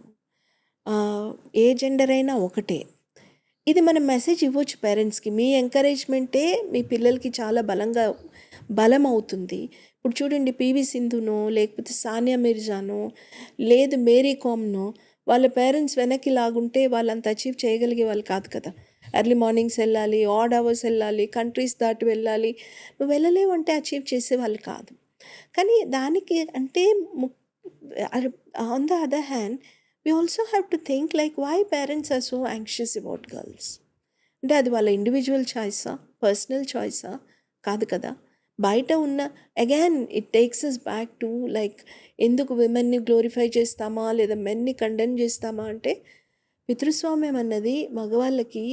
ఏ జెండర్ అయినా ఒకటే. ఇది మనం మెసేజ్ ఇవ్వచ్చు పేరెంట్స్కి. మీ ఎంకరేజ్మెంటే మీ పిల్లలకి చాలా బలం అవుతుంది. ఇప్పుడు చూడండి, పివి సింధునో లేకపోతే సానియా మిర్జానో లేదు మేరీ కామ్నో వాళ్ళ పేరెంట్స్ వెనక్కి లాగుంటే వాళ్ళంత అచీవ్ చేయగలిగే వాళ్ళు కాదు కదా. ఎర్లీ మార్నింగ్స్ వెళ్ళాలి, ఆడ్ అవర్స్ వెళ్ళాలి, కంట్రీస్ దాటి వెళ్ళాలి, నువ్వు వెళ్ళలేవంటే అచీవ్ చేసేవాళ్ళు కాదు. కానీ దానికి అంటే on the other hand we also have to think like why parents are so anxious about girls. అంటే అది వాళ్ళ ఇండివిజువల్ చాయిసా, పర్సనల్ చాయిసా? కాదు కదా. బయట ఉన్న again it takes us back to like, ఎందుకు విమెన్ని గ్లోరిఫై చేస్తామా లేదా మెన్ని కండెమ్ చేస్తామా అంటే, పితృస్వామ్యం అన్నది మగవాళ్ళకి,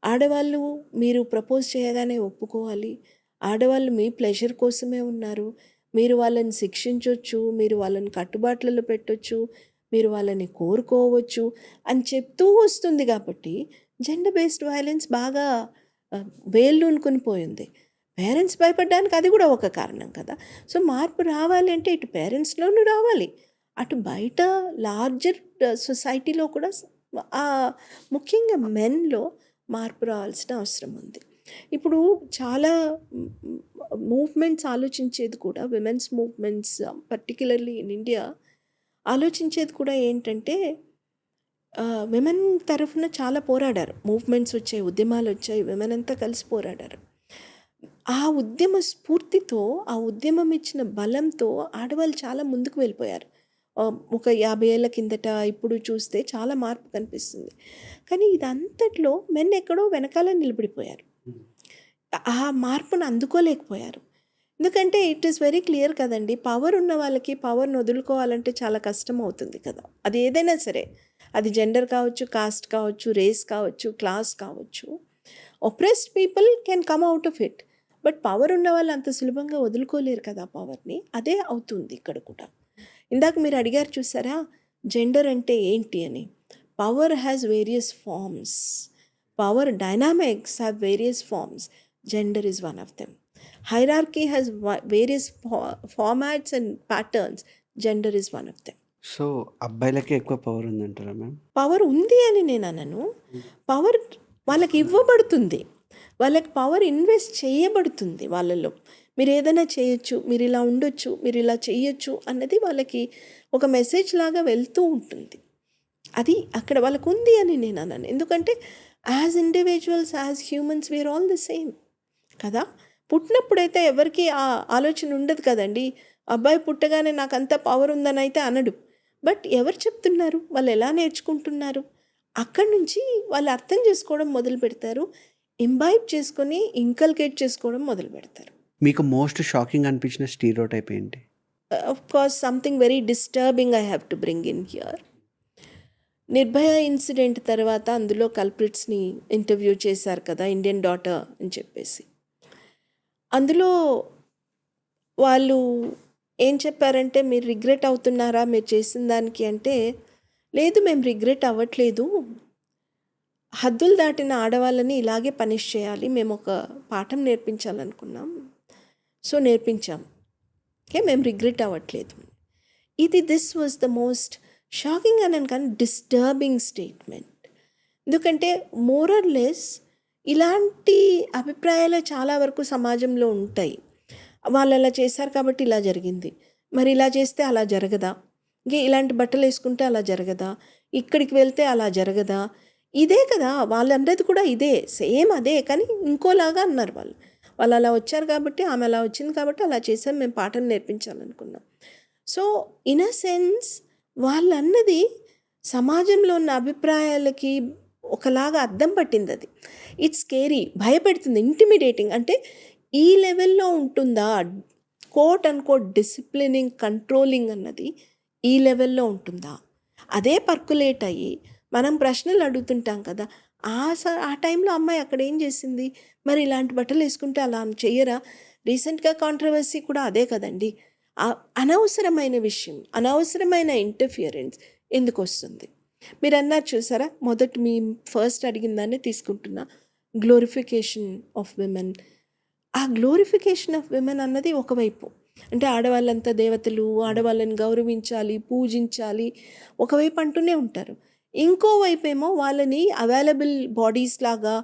ఆడవాళ్ళు మీరు ప్రపోజ్ చేయగానే ఒప్పుకోవాలి, ఆడవాళ్ళు మీ ప్లెజర్ కోసమే ఉన్నారు, మీరు వాళ్ళని శిక్షించవచ్చు, మీరు వాళ్ళని కట్టుబాట్లలో పెట్టవచ్చు, మీరు వాళ్ళని కోరుకోవచ్చు అని చెప్తూ వస్తుంది. కాబట్టి జెండర్ బేస్డ్ వైలెన్స్ బాగా వేళ్ళూనుకొని పోయింది. పేరెంట్స్ భయపడడానికి అది కూడా ఒక కారణం కదా. సో మార్పు రావాలి అంటే ఇటు పేరెంట్స్లోనూ రావాలి, అటు బయట లార్జర్ సొసైటీలో కూడా ముఖ్యంగా మెన్లో మార్పు రావాల్సిన అవసరం ఉంది. ఇప్పుడు చాలా మూవ్మెంట్స్ ఆలోచించేది కూడా, women's movements particularly in India ఆలోచించేది కూడా ఏంటంటే, విమెన్ తరఫున చాలా పోరాడారు, మూవ్మెంట్స్ వచ్చాయి, ఉద్యమాలు వచ్చాయి, విమెన్ అంతా కలిసి పోరాడారు. ఆ ఉద్యమ స్ఫూర్తితో, ఆ ఉద్యమం ఇచ్చిన బలంతో ఆడవాళ్ళు చాలా ముందుకు వెళ్ళిపోయారు. ఒక 50 ఏళ్ళ కిందట ఇప్పుడు చూస్తే చాలా మార్పు కనిపిస్తుంది. కానీ ఇదంతట్లో మెన్ ఎక్కడో వెనకాల నిలబడిపోయారు, ఆ మార్పును అందుకోలేకపోయారు. ఎందుకంటే ఇట్ ఈస్ వెరీ క్లియర్ కదండి, పవర్ ఉన్న వాళ్ళకి పవర్ని వదులుకోవాలంటే చాలా కష్టం అవుతుంది కదా. అది ఏదైనా సరే, అది జెండర్ కావచ్చు, కాస్ట్ కావచ్చు, రేస్ కావచ్చు, క్లాస్ కావచ్చు. Oppressed people can come out of it, but power ఉన్న వాళ్ళు అంత సులభంగా వదులుకోలేరు కదా పవర్ని. అదే అవుతుంది ఇక్కడ కూడా. ఇందాక మీరు అడిగారు చూసారా, జెండర్ అంటే ఏంటి అని. Power has various forms, power dynamics have various forms. Gender is one of them. Hierarchy has various formats and patterns. Gender is one of them. So అబ్బాయిలకే ఎక్కువ పవర్ ఉందంటారా మ్యామ్? పవర్ ఉంది అని నేను అనను. పవర్ వాళ్ళకి ఇవ్వబడుతుంది, వాళ్ళకి పవర్ ఇన్వెస్ట్ చేయబడుతుంది వాళ్ళలో. మీరు ఏదైనా చేయొచ్చు, మీరు ఇలా ఉండొచ్చు, మీరు ఇలా చేయొచ్చు అన్నది వాళ్ళకి ఒక మెసేజ్ లాగా వెళ్తూ ఉంటుంది. అది అక్కడ వాళ్ళకు ఉంది అని నేను అన్నాను. ఎందుకంటే as individuals, as humans we are all the same కదా. పుట్టినప్పుడైతే ఎవరికి ఆ ఆలోచన ఉండదు కదండి. అబ్బాయి పుట్టగానే నాకు అంత పవర్ ఉందని అయితే అనడు. బట్ ఎవరు చెప్తున్నారు, వాళ్ళు ఎలా నేర్చుకుంటున్నారు, అక్కడి నుంచి వాళ్ళు అర్థం చేసుకోవడం మొదలు పెడతారు, ఇంబైబ్ చేసుకొని ఇంకల్కేట్ చేసుకోవడం మొదలు పెడతారు. మీకు మోస్ట్ షాకింగ్ అనిపించిన స్టీరియోటైప్ ఏంటి? Of course, something very disturbing I have to bring in here. Nirbhaya incident తర్వాత అందులో కల్ప్రిట్స్ని ఇంటర్వ్యూ చేశారు కదా, ఇండియన్ డాటర్ అని చెప్పేసి. అందులో వాళ్ళు ఏం చెప్పారంటే, మీరు రిగ్రెట్ అవుతున్నారా మీరు చేసిన దానికి అంటే, లేదు మేము రిగ్రెట్ అవ్వట్లేదు, హద్దులు దాటిన ఆడవాళ్ళని ఇలాగే పనిష్ చేయాలి, మేము ఒక పాఠం నేర్పించాలనుకున్నాం, సో నేర్పించాం, ఓకే, మేము రిగ్రెట్ అవ్వట్లేదు. This was the most shocking అని కానీ డిస్టర్బింగ్ స్టేట్మెంట్. ఎందుకంటే మోరర్ లెస్ ఇలాంటి అభిప్రాయాలు చాలా వరకు సమాజంలో ఉంటాయి. వాళ్ళు అలా చేశారు కాబట్టి ఇలా జరిగింది, మరి ఇలా చేస్తే అలా జరగదా, ఇంకే ఇలాంటి బట్టలు వేసుకుంటే అలా జరగదా, ఇక్కడికి వెళ్తే అలా జరగదా, ఇదే కదా వాళ్ళు అన్నది కూడా, ఇదే సేమ్ అదే, కానీ ఇంకోలాగా అన్నారు వాళ్ళు. వాళ్ళు అలా వచ్చారు కాబట్టి, ఆమె అలా వచ్చింది కాబట్టి అలా చేసాం, మేము పాఠం నేర్పించాలనుకున్నాం. సో ఇన్ అ సెన్స్ వాళ్ళు అన్నది సమాజంలో ఉన్న అభిప్రాయాలకి ఒకలాగా అద్దం పట్టింది. అది ఇట్స్ స్కేరీ, భయపెడుతుంది, ఇంటిమిడేటింగ్. అంటే ఈ లెవెల్లో ఉంటుందా quote and quote disciplining, controlling అన్నది ఈ లెవెల్లో ఉంటుందా? అదే పర్కులేట్ అయ్యి మనం ప్రశ్నలు అడుగుతుంటాం కదా, ఆ టైంలో అమ్మాయి అక్కడ ఏం చేసింది, మరి ఇలాంటి బట్టలు వేసుకుంటే అలా చెయ్యరా? రీసెంట్గా కాంట్రవర్సీ కూడా అదే కదండి. అనవసరమైన విషయం, అనవసరమైన ఇంటర్ఫియరెన్స్ ఎందుకు వస్తుంది? మీరు అన్నారు చూసారా, మొదటి మీ ఫస్ట్ అడిగిన దాన్ని తీసుకుంటున్నా, గ్లోరిఫికేషన్ ఆఫ్ విమెన్. ఆ గ్లోరిఫికేషన్ ఆఫ్ విమెన్ అన్నది ఒకవైపు, అంటే ఆడవాళ్ళంతా దేవతలు, ఆడవాళ్ళని గౌరవించాలి, పూజించాలి ఒకవైపు అంటూనే ఉంటారు. ఇంకోవైపు ఏమో వాళ్ళని అవైలబుల్ బాడీస్ లాగా,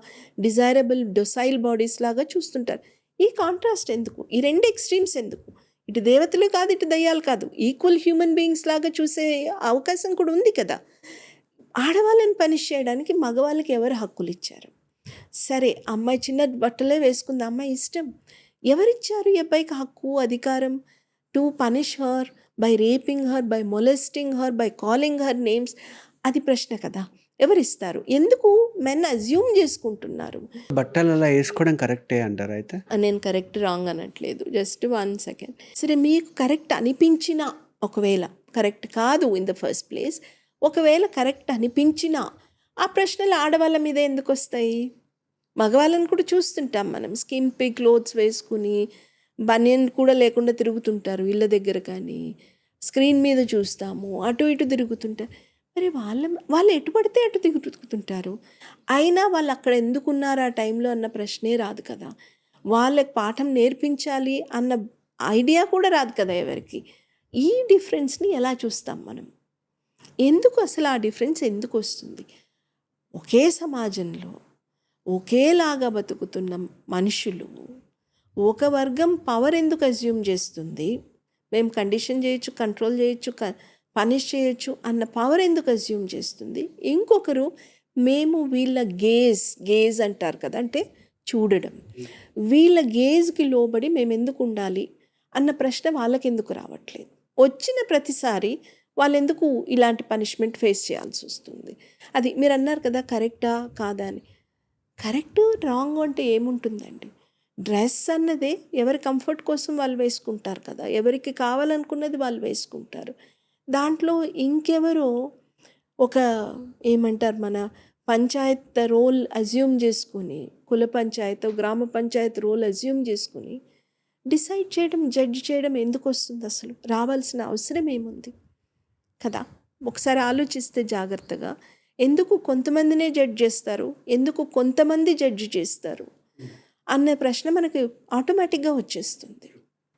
డిజైరబుల్ డొసైల్ బాడీస్ లాగా చూస్తుంటారు. ఈ కాంట్రాస్ట్ ఎందుకు? ఈ రెండు ఎక్స్ట్రీమ్స్ ఎందుకు? ఇటు దేవతలు కాదు, ఇటు దయ్యాలు కాదు, ఈక్వల్ హ్యూమన్ బీయింగ్స్ లాగా చూసే అవకాశం కూడా ఉంది కదా. ఆడవాళ్ళని పనిష్ చేయడానికి మగవాళ్ళకి ఎవరు హక్కులు ఇచ్చారు? సరే, అమ్మాయి చిన్న బట్టలే వేసుకుంది, అమ్మాయి ఇష్టం. ఎవరిచ్చారు ఈ అబ్బాయికి హక్కు, అధికారం to punish her by raping her, by molesting her, by calling her names? అది ప్రశ్న కదా. ఎవరిస్తారు? ఎందుకు మెన్ అజ్యూమ్ చేసుకుంటున్నారు? బట్టలు అలా వేసుకోవడం కరెక్టే అంటారు అయితే? నేను కరెక్ట్ రాంగ్ అనట్లేదు, జస్ట్ 1 సెకండ్. సరే, మీకు కరెక్ట్ అనిపించినా, ఒకవేళ కరెక్ట్ కాదు ఇన్ ద ఫస్ట్ ప్లేస్, ఒకవేళ కరెక్ట్ అనిపించినా ఆ ప్రశ్నలు ఆడవాళ్ళ మీద ఎందుకు వస్తాయి? మగవాళ్ళని కూడా చూస్తుంటాం మనం, స్కింపీ క్లోత్స్ వేసుకుని బనియన్ కూడా లేకుండా తిరుగుతుంటారు ఇళ్ళ దగ్గర, కానీ స్క్రీన్ మీద చూస్తాము, అటు ఇటు తిరుగుతుంటారు. మరి వాళ్ళు ఎటు పడితే అటు తిరుగుతుంటారు. అయినా వాళ్ళు అక్కడ ఎందుకున్నారు ఆ టైంలో అన్న ప్రశ్నే రాదు కదా. వాళ్ళకి పాఠం నేర్పించాలి అన్న ఐడియా కూడా రాదు కదా ఎవరికి. ఈ డిఫరెన్స్ని ఎలా చూస్తాం మనం? ఎందుకు అసలు ఆ డిఫరెన్స్ ఎందుకు వస్తుంది? ఒకే సమాజంలో ఒకేలాగా బతుకుతున్న మనుషులు ఒక వర్గం పవర్ ఎందుకు అజ్యూమ్ చేస్తుంది? మేము కండిషన్ చేయొచ్చు, కంట్రోల్ చేయొచ్చు, పనిష్ చేయొచ్చు అన్న పవర్ ఎందుకు అజ్యూమ్ చేస్తుంది? ఇంకొకరు మేము వీళ్ళ గేజ్ అంటారు కదా, అంటే చూడడం, వీళ్ళ గేజ్కి లోబడి మేము ఎందుకు ఉండాలి అన్న ప్రశ్న వాళ్ళకి ఎందుకు రావట్లేదు? వచ్చిన ప్రతిసారి వాళ్ళు ఎందుకు ఇలాంటి పనిష్మెంట్ ఫేస్ చేయాల్సి వస్తుంది? అది మీరు అన్నారు కదా కరెక్టా కాదా అని. కరెక్ట్ రాంగ్ అంటే ఏముంటుందండి? డ్రెస్ అన్నదే ఎవరి కంఫర్ట్ కోసం వాళ్ళు వేసుకుంటారు కదా, ఎవరికి కావాలనుకున్నది వాళ్ళు వేసుకుంటారు. దాంట్లో ఇంకెవరో ఒక ఏమంటారు, మన పంచాయత్ రోల్ అజ్యూమ్ చేసుకుని, కుల పంచాయత్, గ్రామ పంచాయత్ రోల్ అజ్యూమ్ చేసుకుని డిసైడ్ చేయడం, జడ్జ్ చేయడం ఎందుకు వస్తుంది? అసలు రావాల్సిన అవసరం ఏముంది కదా? ఒకసారి ఆలోచిస్తే జాగ్రత్తగా, ఎందుకు కొంతమందినే జడ్జ్ చేస్తారు, ఎందుకు కొంతమంది జడ్జ్ చేస్తారు అనే ప్రశ్న మనకి ఆటోమేటిక్గా వచ్చేస్తుంది.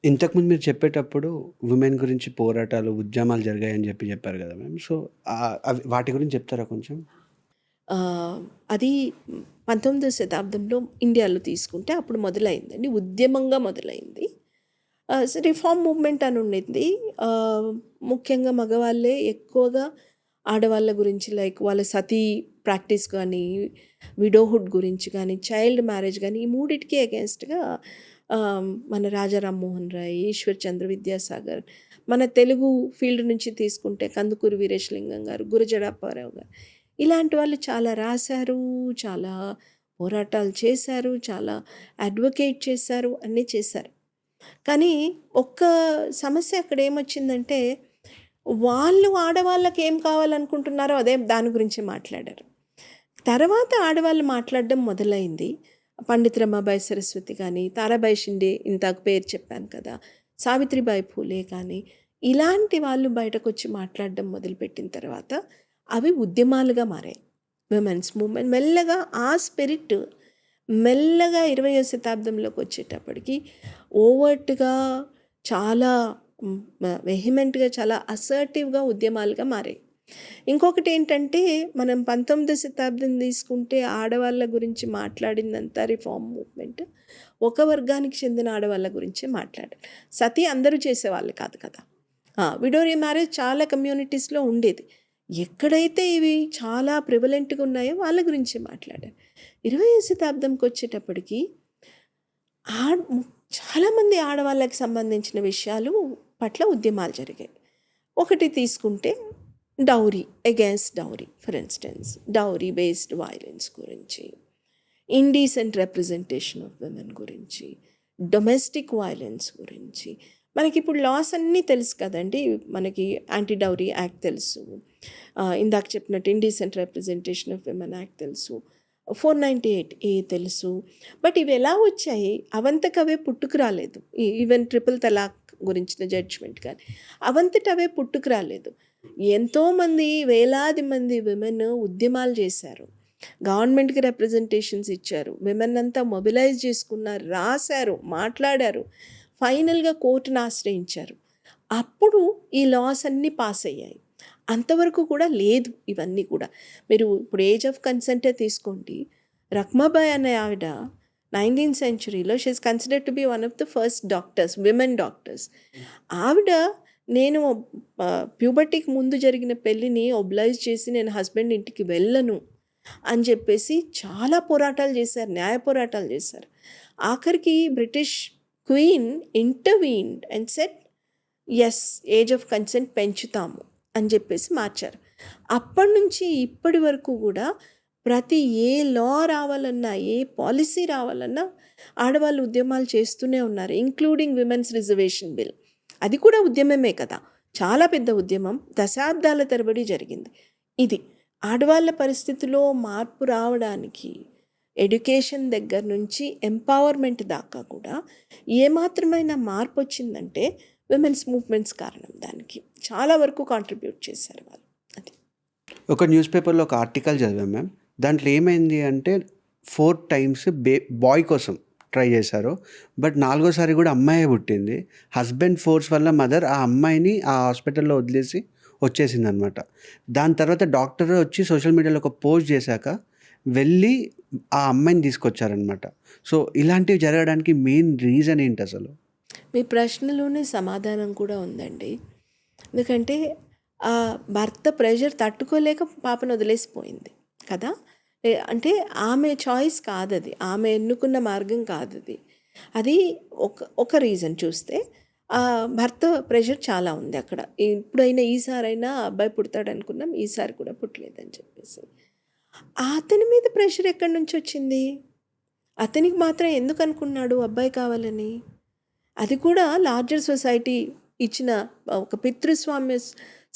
ఇంతకుముందు మీరు చెప్పేటప్పుడు ఉమెన్ గురించి పోరాటాలు, ఉద్యమాలు జరిగాయని చెప్పారు కదా మ్యామ్. సో, అవి వాటి గురించి చెప్తారా కొంచెం? అది 19వ శతాబ్దంలో ఇండియాలో తీసుకుంటే అప్పుడు మొదలైందండి. ఉద్యమంగా మొదలైంది. రిఫార్మ్ మూవ్‌మెంట్ అని ఉండింది. ముఖ్యంగా మగవాళ్ళే ఎక్కువగా ఆడవాళ్ళ గురించి లైక్ వాళ్ళ సతీ ప్రాక్టీస్ కానీ, విడోహుడ్ గురించి కానీ, చైల్డ్ మ్యారేజ్ కానీ ఈ మూడిటికి అగెన్స్ట్‌గా మన రాజా రామ్మోహన్ రాయ్, ఈశ్వర్ చంద్ర విద్యాసాగర్, మన తెలుగు ఫీల్డ్ నుంచి తీసుకుంటే కందుకూరి వీరేశలింగం గారు, గురజాడ అప్పారావు గారు ఇలాంటి వాళ్ళు చాలా రాశారు, చాలా పోరాటాలు చేశారు, చాలా అడ్వకేట్ చేశారు, అన్నీ చేశారు. కానీ ఒక్క సమస్య అక్కడ ఏమొచ్చిందంటే వాళ్ళు ఆడవాళ్ళకి ఏం కావాలనుకుంటున్నారో అదే దాని గురించి మాట్లాడారు. తర్వాత ఆడవాళ్ళు మాట్లాడడం మొదలైంది. పండిత్ రమాబాయి సరస్వతి కానీ, తారాబాయి షిండే ఇందాక పేరు చెప్పాను కదా, సావిత్రిబాయి ఫూలే కానీ ఇలాంటి వాళ్ళు బయటకు వచ్చి మాట్లాడడం మొదలుపెట్టిన తర్వాత అవి ఉద్యమాలుగా మారాయి. విమెన్స్ మూవ్మెంట్ మెల్లగా ఆ స్పిరిట్ మెల్లగా 20వ శతాబ్దంలోకి వచ్చేటప్పటికి ఓవర్ట్గా చాలా వెహిమెంట్గా చాలా అసర్టివ్గా ఉద్యమాలుగా మారాయి. ఇంకొకటి ఏంటంటే మనం 19వ శతాబ్దం తీసుకుంటే ఆడవాళ్ళ గురించి మాట్లాడిందంతా రిఫార్మ్ మూవ్మెంట్ ఒక వర్గానికి చెందిన ఆడవాళ్ళ గురించే మాట్లాడారు. సతీ అందరూ చేసేవాళ్ళు కాదు కదా. విడో రీమ్యారేజ్ చాలా కమ్యూనిటీస్లో ఉండేది. ఎక్కడైతే ఇవి చాలా ప్రివలెంట్గా ఉన్నాయో వాళ్ళ గురించి మాట్లాడారు. 20వ శతాబ్దంకి వచ్చేటప్పటికి చాలామంది ఆడవాళ్ళకి సంబంధించిన విషయాలు పట్ల ఉద్యమాలు జరిగాయి. ఒకటి తీసుకుంటే dowry, against dowry, for instance dowry based violence గురించి, ఇండీసెంట్ రిప్రజెంటేషన్ ఆఫ్ విమెన్ గురించి, డొమెస్టిక్ వైలెన్స్ గురించి. మనకి ఇప్పుడు లాస్ అన్నీ తెలుసు కదండి. మనకి యాంటీ డౌరీ యాక్ట్ తెలుసు, ఇందాక చెప్పినట్టు indecent representation of women act తెలుసు, 498A తెలుసు. బట్ ఇవి ఎలా వచ్చాయి? అవంతకవే పుట్టుకు రాలేదు. ఈవెన్ ట్రిపుల్ తలాక్ గురించిన జడ్జ్మెంట్ కానీ అవంతటవే పుట్టుకు రాలేదు. ఎంతోమంది వేలాది మంది విమెన్ ఉద్యమాలు చేశారు, గవర్నమెంట్కి రిప్రజెంటేషన్స్ ఇచ్చారు, విమెన్ అంతా మొబిలైజ్ చేసుకున్నారు, రాశారు, మాట్లాడారు, ఫైనల్గా కోర్టును ఆశ్రయించారు. అప్పుడు ఈ లాస్ అన్నీ పాస్ అయ్యాయి. అంతవరకు కూడా లేదు ఇవన్నీ కూడా. మీరు ఇప్పుడు ఏజ్ ఆఫ్ కన్సెంటే తీసుకోండి. రఖ్మాబాయ్ అనే ఆవిడ 19th centuryలో she is considered to be one of the first doctors, women doctors. ఆవిడ నేను ప్యూబర్టీకి ముందు జరిగిన పెళ్ళిని ఒబ్లైజ్ చేసి నేను హస్బెండ్ ఇంటికి వెళ్ళను అని చెప్పేసి చాలా పోరాటాలు చేశారు, న్యాయ పోరాటాలు చేశారు. ఆఖరికి British queen intervened and set as age of consent పెంచుతాము అని చెప్పేసి మార్చారు. అప్పటి నుంచి ఇప్పటి వరకు కూడా ప్రతి ఏ లా రావాలన్నా, ఏ పాలసీ రావాలన్నా ఆడవాళ్ళు ఉద్యమాలు చేస్తూనే ఉన్నారు, ఇంక్లూడింగ్ విమెన్స్ రిజర్వేషన్ బిల్. అది కూడా ఉద్యమమే కదా, చాలా పెద్ద ఉద్యమం, దశాబ్దాల తరబడి జరిగింది. ఇది ఆడవాళ్ళ పరిస్థితిలో మార్పు రావడానికి ఎడ్యుకేషన్ దగ్గర నుంచి ఎంపవర్మెంట్ దాకా కూడా ఏమాత్రమైన మార్పు వచ్చిందంటే విమెన్స్ మూవ్మెంట్స్ కారణం. దానికి చాలా వరకు కాంట్రిబ్యూట్ చేశారు వాళ్ళు. అది ఒక న్యూస్ పేపర్లో ఒక ఆర్టికల్ చదివాం మ్యామ్. దాంట్లో ఏమైంది అంటే 4 times బాయ్ కోసం ట్రై చేశారు, బట్ 4వసారి కూడా అమ్మాయి పుట్టింది. హస్బెండ్ ఫోర్స్ వల్ల మదర్ ఆ అమ్మాయిని ఆ హాస్పిటల్లో వదిలేసి వచ్చేసింది అనమాట. దాని తర్వాత డాక్టర్ వచ్చి సోషల్ మీడియాలో ఒక పోస్ట్ చేశాక వెళ్ళి ఆ అమ్మాయిని తీసుకొచ్చారనమాట. సో ఇలాంటివి జరగడానికి మెయిన్ రీజన్ ఏంటి అసలు? మీ ప్రశ్నలోనే సమాధానం కూడా ఉందండి. ఎందుకంటే ఆ భర్త ప్రెషర్ తట్టుకోలేక పాపను వదిలేసిపోయింది కదా. అంటే ఆమె చాయిస్ కాదది, ఆమె ఎన్నుకున్న మార్గం కాదది. అది ఒక రీజన్ చూస్తే భర్త ప్రెషర్ చాలా ఉంది అక్కడ. ఇప్పుడైనా ఈసారైనా అబ్బాయి పుడతాడు అనుకున్నాం, ఈసారి కూడా పుట్టలేదని చెప్పేసి. అతని మీద ప్రెషర్ ఎక్కడి నుంచి వచ్చింది? అతనికి మాత్రం ఎందుకు అనుకున్నాడు అబ్బాయి కావాలని? అది కూడా లార్జర్ సొసైటీ ఇచ్చిన ఒక పితృస్వామ్య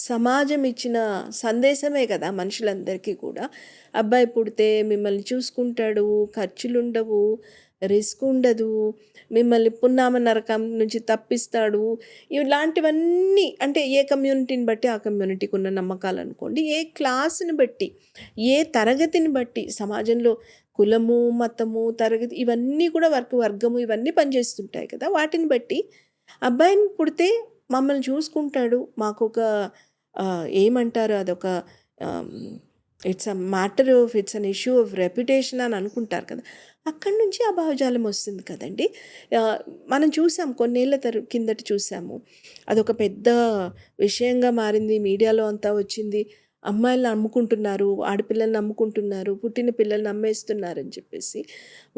సమాజం ఇచ్చిన సందేశమే కదా మనుషులందరికీ కూడా. అబ్బాయి పుడితే మిమ్మల్ని చూసుకుంటాడు, ఖర్చులుండవు, రిస్క్ ఉండదు, మిమ్మల్ని పున్నామ నరకం నుంచి తప్పిస్తాడు, ఇలాంటివన్నీ. అంటే ఏ కమ్యూనిటీని బట్టి ఆ కమ్యూనిటీకి ఉన్న నమ్మకాలు అనుకోండి, ఏ క్లాస్ని బట్టి, ఏ తరగతిని బట్టి, సమాజంలో కులము, మతము, తరగతి ఇవన్నీ కూడా వర్గము ఇవన్నీ పనిచేస్తుంటాయి కదా. వాటిని బట్టి అబ్బాయిని పుడితే మమ్మల్ని చూసుకుంటాడు, మాకొక ఏమంటారు అదొక it's a matter of it's an issue of reputation అని అనుకుంటారు కదా. అక్కడి నుంచి ఆ భావజాలం వస్తుంది కదండి. మనం చూసాం కొన్నేళ్ల కిందట చూసాము, అదొక పెద్ద విషయంగా మారింది, మీడియాలో అంతా వచ్చింది. అమ్మాయిలను అమ్ముకుంటున్నారు, ఆడపిల్లల్ని అమ్ముకుంటున్నారు, పుట్టిన పిల్లల్ని అమ్మేస్తున్నారు అని చెప్పేసి.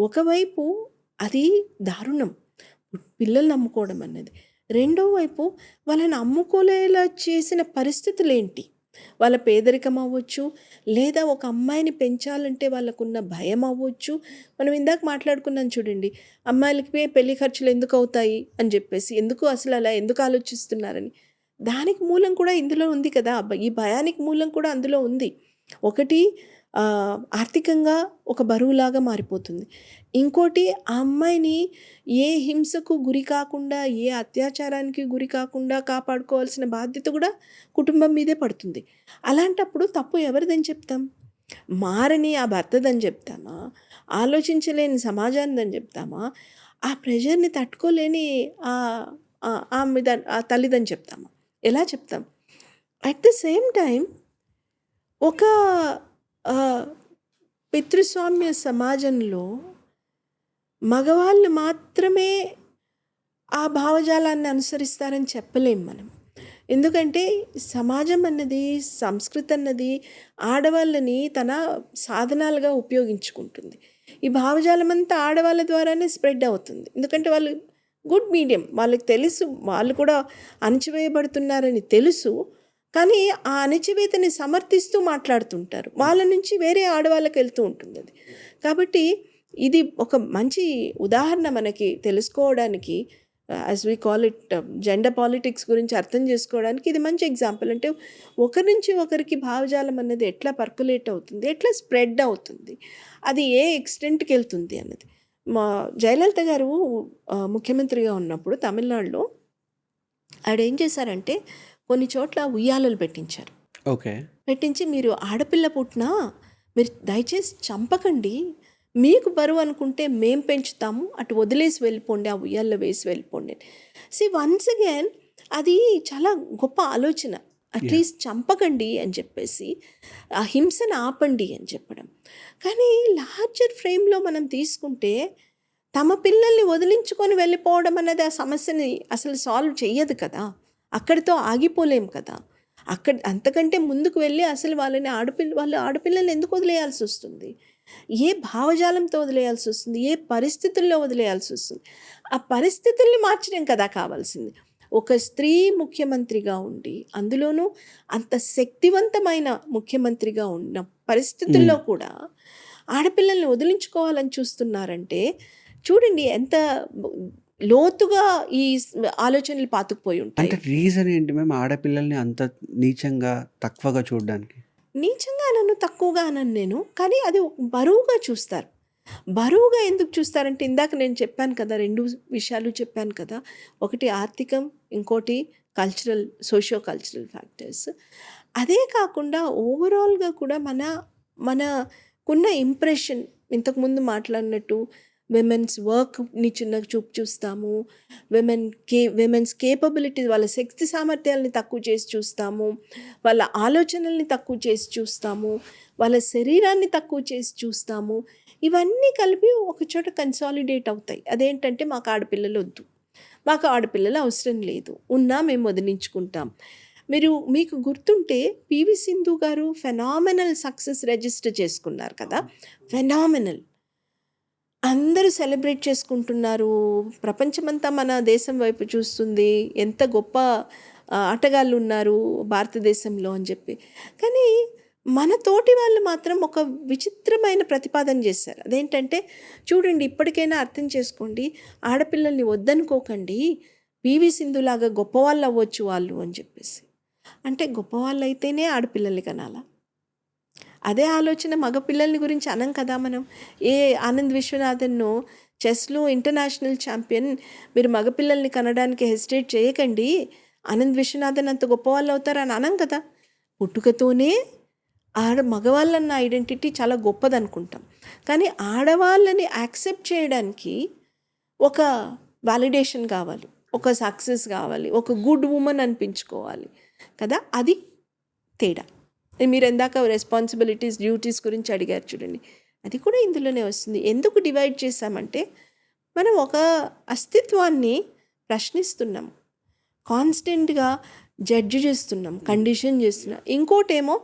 ఒకవైపు అది దారుణం, పిల్లల్ని అమ్ముకోవడం అన్నది. రెండో వైపు వాళ్ళని అమ్ముకోలేలా చేసిన పరిస్థితులు ఏంటి, వాళ్ళ పేదరికం అవ్వచ్చు, లేదా ఒక అమ్మాయిని పెంచాలంటే వాళ్ళకున్న భయం అవ్వచ్చు. మనం ఇందాక మాట్లాడుకున్నాం చూడండి, అమ్మాయిలకి పెళ్లి ఖర్చులు ఎందుకు అవుతాయి అని చెప్పేసి, ఎందుకు అసలు అలా ఎందుకు ఆలోచిస్తున్నారని. దానికి మూలం కూడా ఇందులో ఉంది కదా, ఈ భయానికి మూలం కూడా అందులో ఉంది. ఒకటి ఆర్థికంగా ఒక బరువులాగా మారిపోతుంది. ఇంకోటి ఆ అమ్మాయిని ఏ హింసకు గురి కాకుండా, ఏ అత్యాచారానికి గురి కాకుండా కాపాడుకోవాల్సిన బాధ్యత కూడా కుటుంబం మీదే పడుతుంది. అలాంటప్పుడు తప్పు ఎవరిదని చెప్తాం? మారని ఆ భర్తదని చెప్తామా, ఆలోచించలేని సమాజానిదని చెప్తామా, ఆ ప్రెషర్ని తట్టుకోలేని ఆమె ఆ తల్లిదని చెప్తామా? ఎలా చెప్తాం? అట్ ద సేమ్ టైం ఒక పితృస్వామ్య సమాజంలో మగవాళ్ళు మాత్రమే ఆ భావజాలాన్ని అనుసరిస్తారని చెప్పలేం మనం. ఎందుకంటే సమాజం అన్నది, సంస్కృతి అన్నది ఆడవాళ్ళని తన సాధనాలుగా ఉపయోగించుకుంటుంది. ఈ భావజాలం అంతా ఆడవాళ్ళ ద్వారానే స్ప్రెడ్ అవుతుంది. ఎందుకంటే వాళ్ళు గుడ్ మీడియం, వాళ్ళకి తెలుసు వాళ్ళు కూడా అణచివేయబడుతున్నారని తెలుసు, కానీ ఆ అణచివేతని సమర్థిస్తూ మాట్లాడుతుంటారు. వాళ్ళ నుంచి వేరే ఆడవాళ్ళకి వెళ్తూ ఉంటుంది అది. కాబట్టి ఇది ఒక మంచి ఉదాహరణ మనకి తెలుసుకోవడానికి, as we call it gender politics గురించి అర్థం చేసుకోవడానికి ఇది మంచి ఎగ్జాంపుల్. అంటే ఒకరి నుంచి ఒకరికి భావజాలం అన్నది ఎట్లా పర్కులేట్ అవుతుంది, ఎట్లా స్ప్రెడ్ అవుతుంది, అది ఏ ఎక్స్టెంట్కి వెళ్తుంది అన్నది. మా జయలలిత గారు ముఖ్యమంత్రిగా ఉన్నప్పుడు తమిళనాడులో ఆడేం చేశారంటే కొన్ని చోట్ల ఉయ్యాలలు పెట్టించారు. ఓకే. పెట్టించి మీరు ఆడపిల్ల పుట్టినా మీరు దయచేసి చంపకండి, మీకు బరువు అనుకుంటే మేం పెంచుతాము, అటు వదిలేసి వెళ్ళిపోండి, ఆ ఉయ్యాల్లో వేసి వెళ్ళిపోండి. వన్స్ అగైన్ అది చాలా గొప్ప ఆలోచన. అట్లీస్ట్ చంపకండి అని చెప్పేసి, ఆ హింసను ఆపండి అని చెప్పడం. కానీ లార్జర్ ఫ్రేమ్లో మనం తీసుకుంటే తమ పిల్లల్ని వదిలించుకొని వెళ్ళిపోవడం అనేది ఆ సమస్యని అసలు సాల్వ్ చెయ్యదు కదా, అక్కడితో ఆగిపోలేం కదా. అంతకంటే ముందుకు వెళ్ళి అసలు వాళ్ళని ఆడపిల్లల్ని ఎందుకు వదిలేయాల్సి వస్తుంది, ఏ భావజాలంతో వదిలేయాల్సి వస్తుంది, ఏ పరిస్థితుల్లో వదిలేయాల్సి వస్తుంది, ఆ పరిస్థితుల్ని మార్చడం కదా కావాల్సింది. ఒక స్త్రీ ముఖ్యమంత్రిగా ఉండి, అందులోనూ అంత శక్తివంతమైన ముఖ్యమంత్రిగా ఉన్న పరిస్థితుల్లో కూడా ఆడపిల్లల్ని వదిలించుకోవాలని చూస్తున్నారంటే చూడండి ఎంత లోతుగా ఈ ఆలోచనలు పాతుకుపోయి ఉంటాయి. అంటే రీజన్ ఏంటి మేము ఆడపిల్లల్ని అంత నీచంగా తక్కువగా చూడడానికి? నీచంగా అనను, తక్కువగా అనను నేను, కానీ అది బరువుగా చూస్తారు. బరువుగా ఎందుకు చూస్తారంటే ఇందాక నేను చెప్పాను కదా, 2 విషయాలు చెప్పాను కదా, ఒకటి ఆర్థికం, ఇంకోటి కల్చరల్, సోషియో కల్చరల్ ఫ్యాక్టర్స్. అదే కాకుండా ఓవరాల్గా కూడా మనకున్న ఇంప్రెషన్, ఇంతకుముందు మాట్లాడినట్టు విమెన్స్ వర్క్ని చిన్న చూపు చూస్తాము, విమెన్స్ కేపబిలిటీ, వాళ్ళ శక్తి సామర్థ్యాలని తక్కువ చేసి చూస్తాము, వాళ్ళ ఆలోచనల్ని తక్కువ చేసి చూస్తాము, వాళ్ళ శరీరాన్ని తక్కువ చేసి చూస్తాము. ఇవన్నీ కలిపి ఒక చోట కన్సాలిడేట్ అవుతాయి. అదేంటంటే మాకు ఆడపిల్లలు వద్దు, మాకు ఆడపిల్లలు అవసరం లేదు, ఉన్నా మేము వదిలించుకుంటాం. మీకు గుర్తుంటే పివి సింధు గారు ఫెనామినల్ సక్సెస్ రిజిస్టర్ చేసుకున్నారు కదా, ఫెనామినల్. అందరూ సెలబ్రేట్ చేసుకుంటున్నారు, ప్రపంచమంతా మన దేశం వైపు చూస్తుంది, ఎంత గొప్ప ఆటగాళ్ళు ఉన్నారు భారతదేశంలో అని చెప్పి. కానీ మన తోటి వాళ్ళు మాత్రం ఒక విచిత్రమైన ప్రతిపాదన చేశారు. అదేంటంటే చూడండి, ఇప్పటికైనా అర్థం చేసుకోండి, ఆడపిల్లల్ని వద్దనుకోకండి, పివి సింధులాగా గొప్పవాళ్ళు అవ్వచ్చు వాళ్ళు అని చెప్పేసి. అంటే గొప్పవాళ్ళు అయితేనే ఆడపిల్లల్ని కనాలా? అదే ఆలోచన మగపిల్లల్ని గురించి అనం కదా మనం. ఏ ఆనంద్ విశ్వనాథన్ను చెస్లో ఇంటర్నేషనల్ ఛాంపియన్, మీరు మగపిల్లల్ని కనడానికి హెసిటేట్ చేయకండి, ఆనంద్ విశ్వనాథన్ అంత గొప్పవాళ్ళు అవుతారని అనం కదా. పుట్టుకతోనే మగవాళ్ళన్న ఐడెంటిటీ చాలా గొప్పది అనుకుంటాం, కానీ ఆడవాళ్ళని యాక్సెప్ట్ చేయడానికి ఒక వాలిడేషన్ కావాలి, ఒక సక్సెస్ కావాలి, ఒక గుడ్ ఉమెన్ అనిపించుకోవాలి కదా, అది తేడా. మీరు ఎందాక రెస్పాన్సిబిలిటీస్ డ్యూటీస్ గురించి అడిగారు చూడండి, అది కూడా ఇందులోనే వస్తుంది. ఎందుకు డివైడ్ చేశామంటే మనం ఒక అస్తిత్వాన్ని ప్రశ్నిస్తున్నాం, కాన్స్టెంట్గా జడ్జి చేస్తున్నాం, కండిషన్ చేస్తున్నాం, ఇంకోటేమో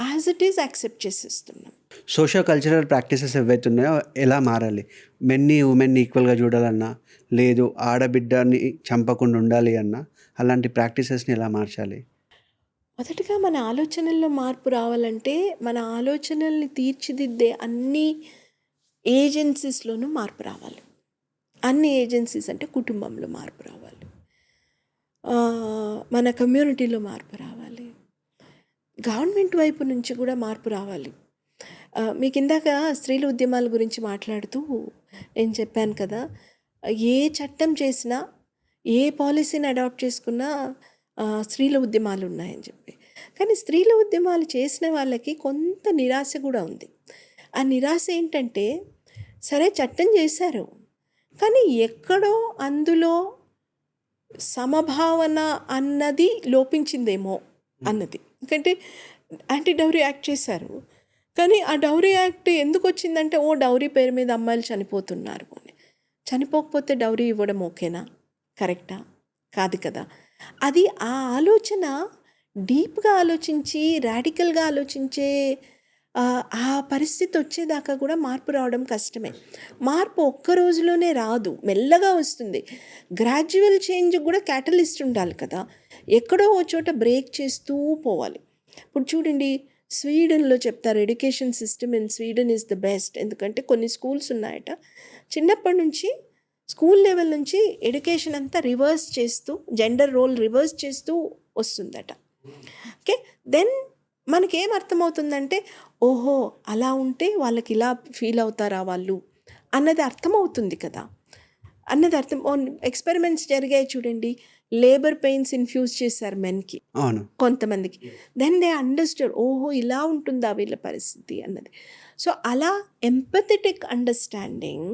యాజ్ ఇట్ ఈస్ యాక్సెప్ట్ చేసేస్తున్నాం. సోషో కల్చరల్ ప్రాక్టీసెస్ ఏవైతే ఉన్నాయో ఎలా మారాలి? మెన్ని ఉమెన్ని ఈక్వల్గా చూడాలన్నా, లేదు ఆడబిడ్డని చంపకుండా ఉండాలి అన్నా, అలాంటి ప్రాక్టీసెస్ని ఎలా మార్చాలి? మొదటగా మన ఆలోచనల్లో మార్పు రావాలంటే మన ఆలోచనల్ని తీర్చిదిద్దే అన్ని ఏజెన్సీస్లోనూ మార్పు రావాలి. అన్ని ఏజెన్సీస్ అంటే కుటుంబంలో మార్పు రావాలి, మన కమ్యూనిటీలో మార్పు రావాలి, గవర్నమెంట్ వైపు నుంచి కూడా మార్పు రావాలి. మీకు ఇందాక స్త్రీల ఉద్యమాల గురించి మాట్లాడుతూ నేను చెప్పాను కదా, ఏ చట్టం చేసినా ఏ పాలసీని అడాప్ట్ చేసుకున్నా స్త్రీల ఉద్యమాలు ఉన్నాయని చెప్పి. కానీ స్త్రీల ఉద్యమాలు చేసిన వాళ్ళకి కొంత నిరాశ కూడా ఉంది. ఆ నిరాశ ఏంటంటే, సరే చట్టం చేశారు కానీ ఎక్కడో అందులో సమభావన అన్నది లోపించిందేమో అన్నది. ఎందుకంటే యాంటీ డౌరీ యాక్ట్ చేశారు కానీ ఆ డౌరీ యాక్ట్ ఎందుకు వచ్చిందంటే, ఓ డౌరీ పేరు మీద అమ్మాయిలు చనిపోతున్నారు అని. చనిపోకపోతే డౌరీ ఇవ్వడం ఓకేనా? కరెక్టా? కాదు కదా. అది ఆ ఆలోచన డీప్గా ఆలోచించి రాడికల్గా ఆలోచించే ఆ పరిస్థితి వచ్చేదాకా కూడా మార్పు రావడం కష్టమే. మార్పు ఒక్క రోజులోనే రాదు, మెల్లగా వస్తుంది. గ్రాడ్యువల్ చేంజ్ కూడా క్యాటలిస్ట్ ఉండాలి కదా, ఎక్కడో ఓ చోట బ్రేక్ చేస్తూ పోవాలి. ఇప్పుడు చూడండి, స్వీడన్లో చెప్తారు education system in Sweden is the best. ఎందుకంటే కొన్ని స్కూల్స్ ఉన్నాయట, చిన్నప్పటి నుంచి స్కూల్ లెవెల్ నుంచి ఎడ్యుకేషన్ అంతా రివర్స్ చేస్తూ, జెండర్ రోల్ రివర్స్ చేస్తూ వస్తుందట. ఓకే, దెన్ మనకేం అర్థమవుతుందంటే, ఓహో అలా ఉంటే వాళ్ళకి ఇలా ఫీల్ అవుతారా వాళ్ళు అన్నది అర్థమవుతుంది కదా, అన్నది అర్థం. ఎక్స్పెరిమెంట్స్ జరిగాయి చూడండి, లేబర్ పెయిన్స్ ఇన్ఫ్యూజ్ చేశారు మెన్కి, అవును, కొంతమందికి. దెన్ దే అండర్స్టాండ్, ఓహో ఇలా ఉంటుందా వీళ్ళ పరిస్థితి అన్నది. సో అలా ఎంపథెటిక్ అండర్స్టాండింగ్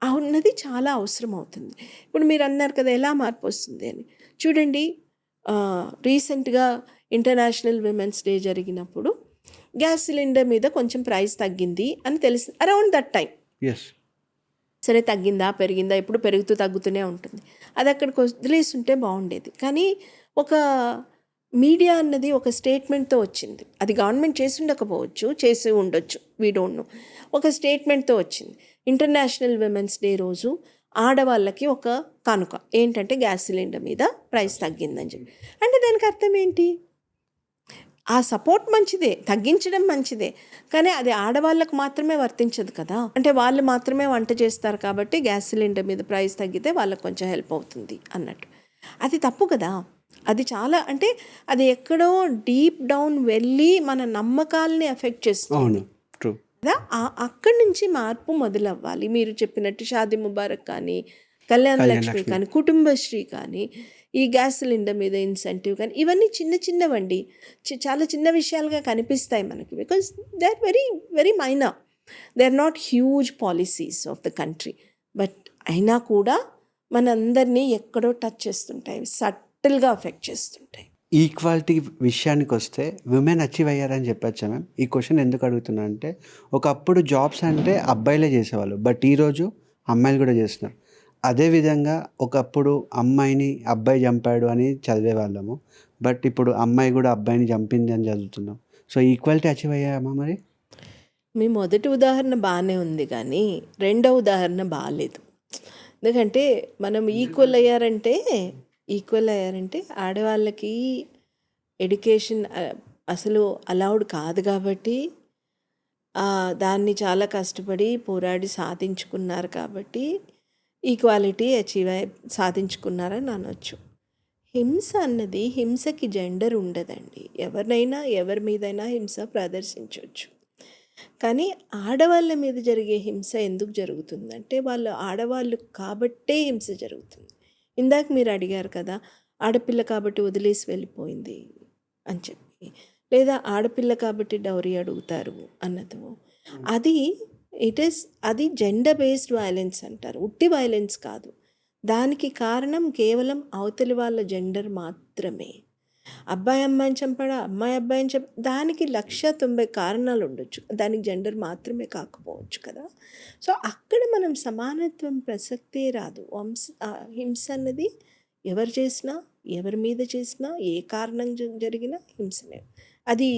అన్నది చాలా అవసరం అవుతుంది. ఇప్పుడు మీరు అన్నారు కదా ఎలా మార్పు వస్తుంది అని. చూడండి, రీసెంట్గా ఇంటర్నేషనల్ విమెన్స్ డే జరిగినప్పుడు గ్యాస్ సిలిండర్ మీద కొంచెం ప్రైస్ తగ్గింది అని తెలిసి అరౌండ్ దట్ టైం. ఎస్, సరే తగ్గిందా పెరిగిందా, ఎప్పుడు పెరుగుతూ తగ్గుతూనే ఉంటుంది. అది అక్కడికి వదిలేస్తుంటే బాగుండేది. కానీ ఒక మీడియా అన్నది ఒక స్టేట్మెంట్తో వచ్చింది. అది గవర్నమెంట్ చేసి ఉండకపోవచ్చు, చేసి ఉండొచ్చు, వీ డోంట్ నో. ఒక స్టేట్మెంట్తో వచ్చింది, ఇంటర్నేషనల్ విమెన్స్ డే రోజు ఆడవాళ్ళకి ఒక కానుక ఏంటంటే గ్యాస్ సిలిండర్ మీద ప్రైస్ తగ్గిందని చెప్పి. అంటే దానికి అర్థం ఏంటి? ఆ సపోర్ట్ మంచిదే, తగ్గించడం మంచిదే, కానీ అది ఆడవాళ్ళకు మాత్రమే వర్తించదు కదా. అంటే వాళ్ళు మాత్రమే వంట చేస్తారు కాబట్టి గ్యాస్ సిలిండర్ మీద ప్రైస్ తగ్గితే వాళ్ళకి కొంచెం హెల్ప్ అవుతుంది అన్నట్టు. అది తప్పు కదా. అది చాలా, అంటే అది ఎక్కడో డీప్ డౌన్ వెళ్ళి మన నమ్మకాలని ఎఫెక్ట్ చేస్తుంది కదా. అక్కడి నుంచి మార్పు మొదలవ్వాలి. మీరు చెప్పినట్టు షాదీ ముబారక్ కానీ, కళ్యాణ లక్ష్మి కానీ, కుటుంబశ్రీ కానీ, ఈ గ్యాస్ సిలిండర్ మీద ఇన్సెంటివ్ కానీ, ఇవన్నీ చిన్న చిన్నవండి, చాలా చిన్న విషయాలుగా కనిపిస్తాయి మనకి. Because they are very very minor, they are not huge policies of the country. But అయినా కూడా మనందరినీ ఎక్కడో టచ్ చేస్తుంటాయి, సటిల్గా అఫెక్ట్ చేస్తుంటాయి. ఈక్వాలిటీ విషయానికి వస్తే విమెన్ అచీవ్ అయ్యారని చెప్పచ్చా మ్యామ్? ఈ క్వశ్చన్ ఎందుకు అడుగుతున్నా అంటే, ఒకప్పుడు జాబ్స్ అంటే అబ్బాయిలే చేసేవాళ్ళు, బట్ ఈరోజు అమ్మాయిలు కూడా చేస్తున్నారు. అదేవిధంగా ఒకప్పుడు అమ్మాయిని అబ్బాయి చంపాడు అని చదివేవాళ్ళము, బట్ ఇప్పుడు అమ్మాయి కూడా అబ్బాయిని చంపింది అని చదువుతున్నాం. సో ఈక్వాలిటీ అచీవ్ అయ్యామా మరి? మీ మొదటి ఉదాహరణ బాగానే ఉంది కానీ రెండవ ఉదాహరణ బాగాలేదు. ఎందుకంటే మనం ఈక్వల్ అయ్యారంటే ఆడవాళ్ళకి ఎడ్యుకేషన్ అసలు అలౌడ్ కాదు కాబట్టి, దాన్ని చాలా కష్టపడి పోరాడి సాధించుకున్నారు కాబట్టి ఈక్వాలిటీ సాధించుకున్నారని అనొచ్చు. హింస అన్నది, హింసకి జెండర్ ఉండదండి. ఎవరినైనా ఎవరి మీదైనా హింస ప్రదర్శించవచ్చు. కానీ ఆడవాళ్ళ మీద జరిగే హింస ఎందుకు జరుగుతుందంటే, వాళ్ళు ఆడవాళ్ళు కాబట్టే హింస జరుగుతుంది. ఇందాక మీరు అడిగారు కదా, ఆడపిల్ల కాబట్టి వదిలేసి వెళ్ళిపోయింది అని చెప్పి, లేదా ఆడపిల్ల కాబట్టి డౌరీ అడుగుతారు అన్నది. అది జెండర్ బేస్డ్ వైలెన్స్ అంటారు, ఉట్టి వైలెన్స్ కాదు. దానికి కారణం కేవలం అవతలి వాళ్ళ జెండర్ మాత్రమే. అబ్బాయి అమ్మాయిని చంపాడా, అమ్మాయి అబ్బాయిని దానికి 190 కారణాలు ఉండొచ్చు, దానికి జెండర్ మాత్రమే కాకపోవచ్చు కదా. సో అక్కడ మనం సమానత్వం ప్రసక్తే రాదు. హింస అన్నది ఎవరు చేసినా, ఎవరి మీద చేసినా, ఏ కారణం జరిగినా హింసనే. అది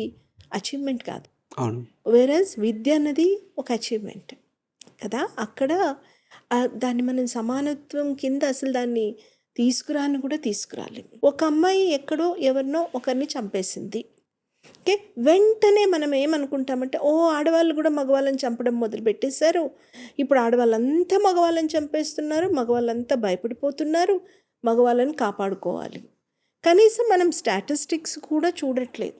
అచీవ్మెంట్ కాదు. అవును. వేరస్ విద్య అన్నది ఒక అచీవ్మెంట్ కదా. అక్కడ దాన్ని మనం సమానత్వం కింద అసలు దాన్ని తీసుకురాని కూడా తీసుకురాలేము. ఒక అమ్మాయి ఎక్కడో ఎవరినో ఒకరిని చంపేసింది, ఓకే, వెంటనే మనం ఏమనుకుంటామంటే ఆడవాళ్ళు కూడా మగవాళ్ళని చంపడం మొదలుపెట్టేశారు, ఇప్పుడు ఆడవాళ్ళంతా మగవాళ్ళని చంపేస్తున్నారు, మగవాళ్ళంతా భయపడిపోతున్నారు, మగవాళ్ళని కాపాడుకోవాలి. కనీసం మనం స్టాటిస్టిక్స్ కూడా చూడట్లేదు.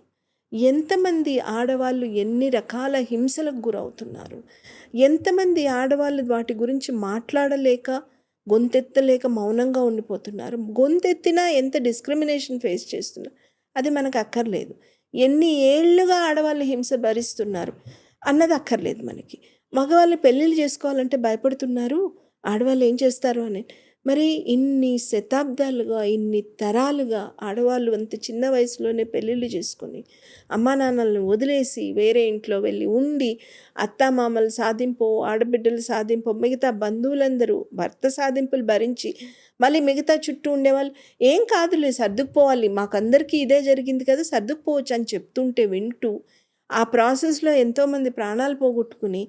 ఎంతమంది ఆడవాళ్ళు ఎన్ని రకాల హింసలకు గురవుతున్నారు, ఎంతమంది ఆడవాళ్ళు వాటి గురించి మాట్లాడలేక గొంతెత్తలేక మౌనంగా ఉండిపోతున్నారు, గొంతెత్తినా ఎంత డిస్క్రిమినేషన్ ఫేస్ చేస్తున్నారు, అది మనకు అక్కర్లేదు. ఎన్ని ఏళ్ళుగా ఆడవాళ్ళు హింస భరిస్తున్నారు అన్నది అక్కర్లేదు మనకి. మగవాళ్ళు పెళ్ళిళ్ళు చేసుకోవాలంటే భయపడుతున్నారు, ఆడవాళ్ళు ఏం చేస్తారు అని. మరి ఇన్ని శతాబ్దాలుగా, ఇన్ని తరాలుగా ఆడవాళ్ళు అంత చిన్న వయసులోనే పెళ్ళిళ్ళు చేసుకొని అమ్మా నాన్నలను వదిలేసి వేరే ఇంట్లో వెళ్ళి ఉండి అత్తామామలు సాధింపో, ఆడబిడ్డలు సాధింపో, మిగతా బంధువులందరూ భర్త సాధింపులు భరించి మళ్ళీ మిగతా చుట్టూ ఉండేవాళ్ళు ఏం కాదులే సర్దుకుపోవాలి, మాకందరికీ ఇదే జరిగింది కదా సర్దుకుపోవచ్చు అని చెప్తుంటే వింటూ ఆ ప్రాసెస్లో ఎంతోమంది ప్రాణాలు పోగొట్టుకుని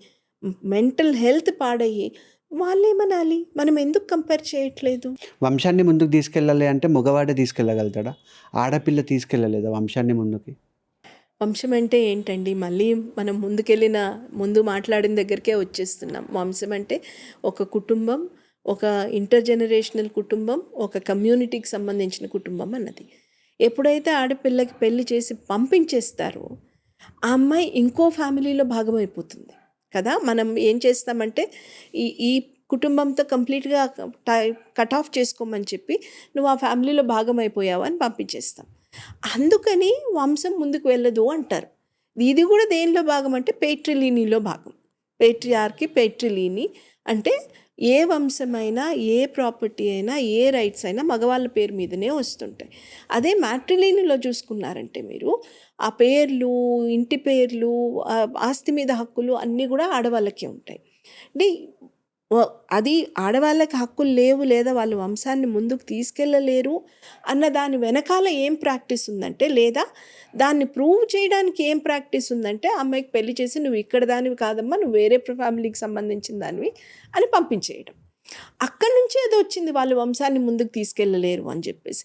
మెంటల్ హెల్త్ పాడయ్యి వాళ్ళేమనాలి. మనం ఎందుకు కంపేర్ చేయట్లేదు? వంశాన్ని ముందుకు తీసుకెళ్ళాలి అంటే మగవాడే తీసుకెళ్ళగలుగుతాడా? ఆడపిల్ల తీసుకెళ్ళలేదా వంశాన్ని ముందుకి? వంశం అంటే ఏంటండి? మళ్ళీ మనం ముందు మాట్లాడిన దగ్గరికే వచ్చేస్తున్నాం. వంశం అంటే ఒక కుటుంబం, ఒక ఇంటర్జనరేషనల్ కుటుంబం, ఒక కమ్యూనిటీకి సంబంధించిన కుటుంబం అన్నది. ఎప్పుడైతే ఆడపిల్లకి పెళ్లి చేసి పంపించేస్తారో ఆ అమ్మాయి ఇంకో ఫ్యామిలీలో భాగమైపోతుంది కదా. మనం ఏం చేస్తామంటే ఈ కుటుంబంతో కంప్లీట్గా కట్ ఆఫ్ చేసుకోమని చెప్పి నువ్వు ఆ ఫ్యామిలీలో భాగం అయిపోయావు అని పంపించేస్తాం. అందుకని వంశం ముందుకు వెళ్ళదు అంటారు. ఇది కూడా దేనిలో భాగం అంటే పేట్రిలీనీలో భాగం. పేట్రిలీని అంటే ఏ వంశమైనా, ఏ ప్రాపర్టీ అయినా, ఏ రైట్స్ అయినా మగవాళ్ళ పేరు మీదనే వస్తుంటాయి. అదే మ్యాట్రిలీనీలో చూసుకున్నారంటే మీరు ఆ పేర్లు, ఇంటి పేర్లు, ఆస్తి మీద హక్కులు అన్నీ కూడా ఆడవాళ్ళకే ఉంటాయి. అంటే అది ఆడవాళ్ళకి హక్కులు లేవు లేదా వాళ్ళు వంశాన్ని ముందుకు తీసుకెళ్ళలేరు అన్న దాని వెనకాల ఏం ప్రాక్టీస్ ఉందంటే, లేదా దాన్ని ప్రూవ్ చేయడానికి ఏం ప్రాక్టీస్ ఉందంటే అమ్మాయికి పెళ్లి చేసి నువ్వు ఇక్కడ దానివి కాదమ్మా, నువ్వు వేరే ఫ్యామిలీకి సంబంధించిన దానివి అని పంపించేయడం. అక్కడి నుంచి అది వచ్చింది, వాళ్ళు వంశాన్ని ముందుకు తీసుకెళ్ళలేరు అని చెప్పేసి.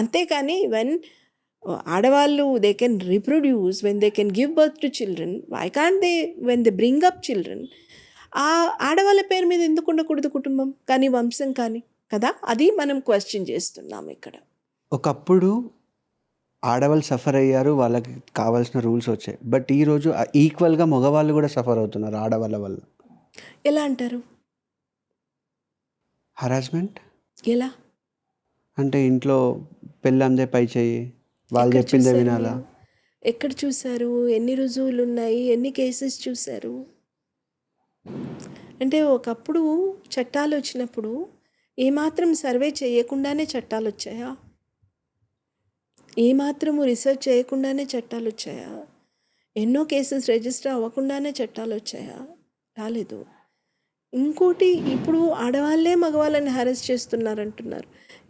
అంతేకాని ఆడవాళ్ళు they can reproduce, when they can give birth to children, why can't they when they bring up children? ఆ ఆడవాళ్ళ పేరు మీద ఎందుకు ఉండకూడదు కుటుంబం కానీ, వంశం కానీ కదా? అది మనం క్వశ్చన్ చేస్తున్నాం ఇక్కడ. ఒకప్పుడు ఆడవాళ్ళు సఫర్ అయ్యారు, వాళ్ళకి కావాల్సిన రూల్స్ వచ్చాయి. బట్ ఈరోజు ఈక్వల్గా మగవాళ్ళు కూడా సఫర్ అవుతున్నారు ఆడవాళ్ళ వల్ల. ఎలా అంటారు? హరాస్మెంట్ ఎలా అంటే ఇంట్లో పెళ్ళందే పై చేయి, వాళ్ళు చెప్పిందే వినాలా? ఎక్కడ చూశారు? ఎన్ని రుజువులు ఉన్నాయి? ఎన్ని కేసెస్ చూశారు? అంటే ఒకప్పుడు చట్టాలు వచ్చినప్పుడు ఏమాత్రం సర్వే చేయకుండానే చట్టాలు వచ్చాయా? ఏమాత్రము రీసెర్చ్ చేయకుండానే చట్టాలు వచ్చాయా? ఎన్నో కేసెస్ రిజిస్టర్ అవ్వకుండానే చట్టాలు వచ్చాయా? రాలేదు. ఇంకోటి, ఇప్పుడు ఆడవాళ్ళే మగవాళ్ళని హెరాస్ చేస్తున్నారంటున్నారు.